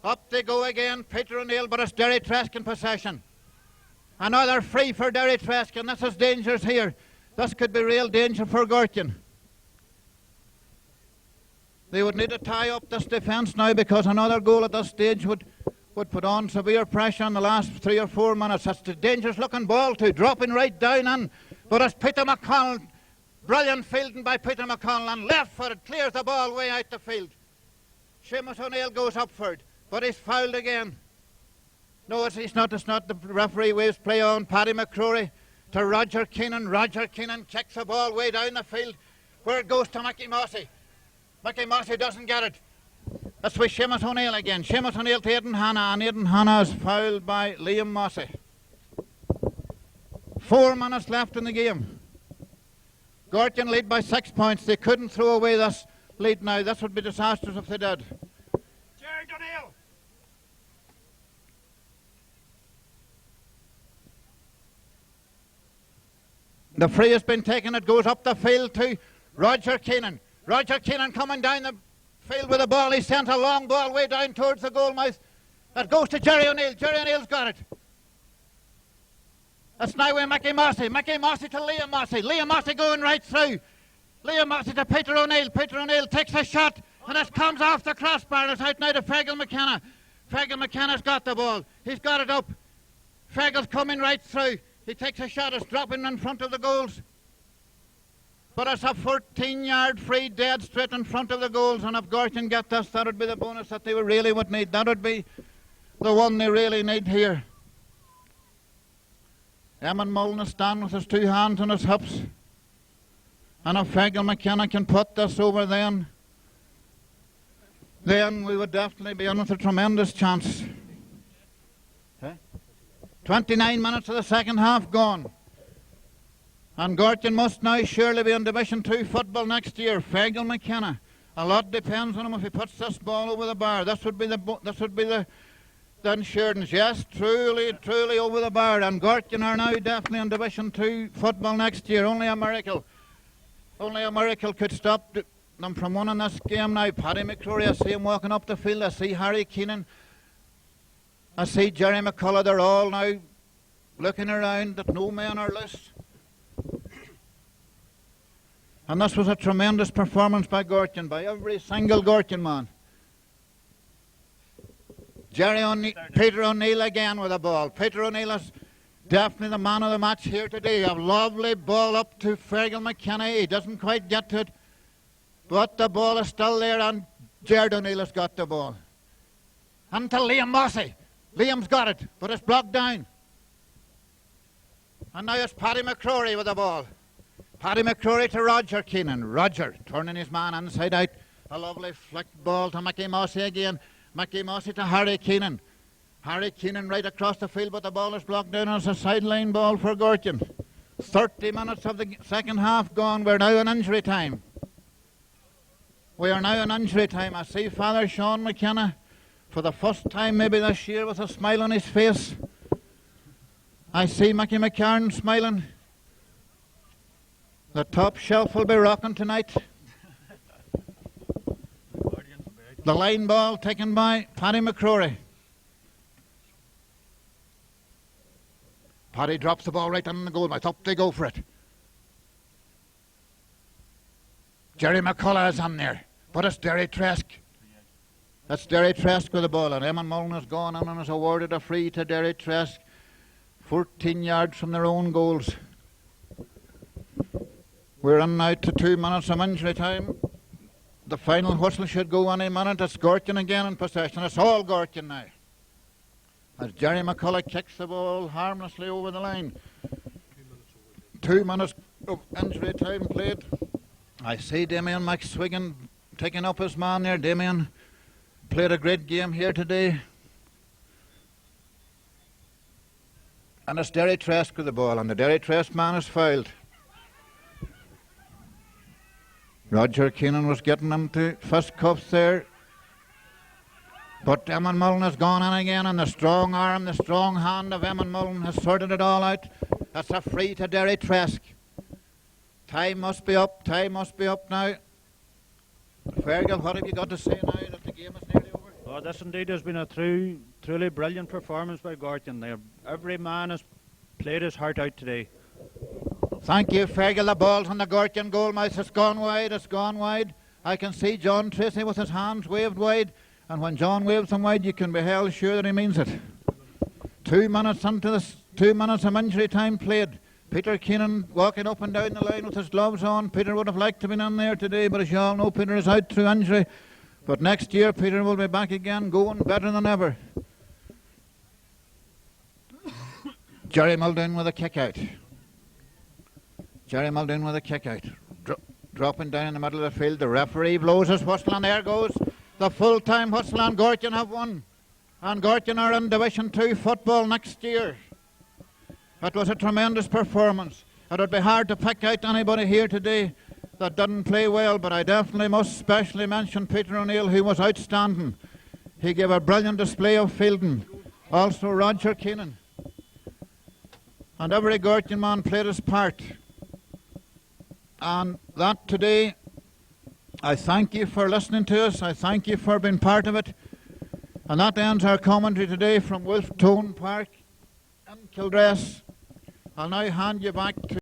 Up they go again, Peter O'Neill, but it's Derrytresk in possession. Another free for Derrytresk, and this is dangerous here. This could be real danger for Gortin. They would need to tie up this defence now, because another goal at this stage would put on severe pressure in the last 3 or 4 minutes. That's a dangerous looking ball too, dropping right down in. But it's Peter McConnell. Brilliant fielding by Peter McConnell, and left footed clears the ball way out the field. Seamus O'Neill goes up for it, but he's fouled again. No, it's not. The referee waves play on. Paddy McCrory to Roger Keenan. Roger Keenan kicks the ball way down the field, where it goes to Mickey Massey. Mickey Massey doesn't get it. That's with Seamus O'Neill again. Seamus O'Neill to Aidan Hanna, and Aidan Hanna is fouled by Liam Massey. 4 minutes left in the game. Gortin lead by 6 points. They couldn't throw away this lead now. This would be disastrous if they did. Jared O'Neill. The free has been taken. It goes up the field to Roger Keenan. Roger Keenan coming down the field with the ball. He sent a long ball way down towards the goal mouth. That goes to Jerry O'Neill. Jerry O'Neill's got it. That's now with Mickey Massey. Mickey Massey to Liam Massey. Liam Massey going right through. Liam Massey to Peter O'Neill. Peter O'Neill takes a shot, and it comes off the crossbar. It's out now to Fergal McKenna. Fergal McKenna's got the ball. He's got it up. Fergal's coming right through. He takes a shot. It's dropping in front of the goals. But it's a 14-yard free, dead straight in front of the goals. And if Gortin get this, that would be the bonus that they really would need. That would be the one they really need here. Eamon Mullen is standing with his 2 hands on his hips. And if Fergal McKenna can put this over then we would definitely be in with a tremendous chance. 29 minutes of the second half gone. And Gortin must now surely be in Division 2 football next year. Fergal McKenna. A lot depends on him if he puts this ball over the bar. This would be the insurance. Yes, truly over the bar. And Gortin are now definitely in Division 2 football next year. Only a miracle could stop them from winning this game now. Paddy McCrory, I see him walking up the field. I see Harry Keenan. I see Jerry McCullough. They're all now looking around that no men are loose. And this was a tremendous performance by Gortin, by every single Gortin man. Peter O'Neill again with the ball. Peter O'Neill is definitely the man of the match here today. A lovely ball up to Fergal McKenna. He doesn't quite get to it, but the ball is still there, and Jared O'Neill has got the ball. And to Liam Mossy. Liam's got it, but it's blocked down. And now it's Paddy McCrory with the ball. Paddy McCrory to Roger Keenan. Roger turning his man inside out. A lovely flicked ball to Mickey Mossy again. Mickey Mossy to Harry Keenan. Harry Keenan right across the field, but the ball is blocked down. It's a sideline ball for Gortin. 30 minutes of the second half gone. We're now in injury time. We are now in injury time. I see Father Sean McKenna for the first time maybe this year with a smile on his face. I see Mickey McCarn smiling. The top shelf will be rocking tonight. The line ball taken by Paddy McCrory. Paddy drops the ball right on the goal. I thought they go for it. Jerry McCullough is on there, but it's Derrytresk. That's Derrytresk with the ball, and Eamon Mullen has gone on and has awarded a free to Derrytresk, 14 yards from their own goals. We're in now to 2 minutes of injury time. The final whistle should go any minute. It's Gortin again in possession. It's all Gortin now, as Jerry McCullough kicks the ball harmlessly over the line. 2 minutes of injury time played. I see Damien McSwiggan taking up his man there. Damien played a great game here today. And it's Derrytresk with the ball, and the Derrytresk man is fouled. Roger Keenan was getting him to fisticuffs there. But Eamon Mullen has gone in again, and the strong arm, the strong hand of Eamon Mullen has sorted it all out. That's a free to Derrytresk. Time must be up now. Fergal, what have you got to say now that the game is nearly over? Oh, this indeed has been a truly brilliant performance by Gortin. Every man has played his heart out today. Thank you, Fergal. The ball's on the Gortin goal mouth. It's gone wide. I can see John Tracy with his hands waved wide, and when John waves them wide, you can be held sure that he means it. 2 minutes into this, 2 minutes of injury time played. Peter Keenan walking up and down the line with his gloves on. Peter would have liked to have been in there today, but as you all know, Peter is out through injury. But next year, Peter will be back again, going better than ever. Jerry Muldoon with a kick out. Dropping down in the middle of the field. The referee blows his whistle, and there goes the full-time whistle, and Gortin have won. And Gortin are in Division 2 football next year. It was a tremendous performance. It would be hard to pick out anybody here today that didn't play well, but I definitely must specially mention Peter O'Neill, who was outstanding. He gave a brilliant display of fielding. Also Roger Keenan. And every Gortin man played his part. And that today, I thank you for listening to us. I thank you for being part of it. And that ends our commentary today from Wolfe Tone Park in Kildress. I'll now hand you back to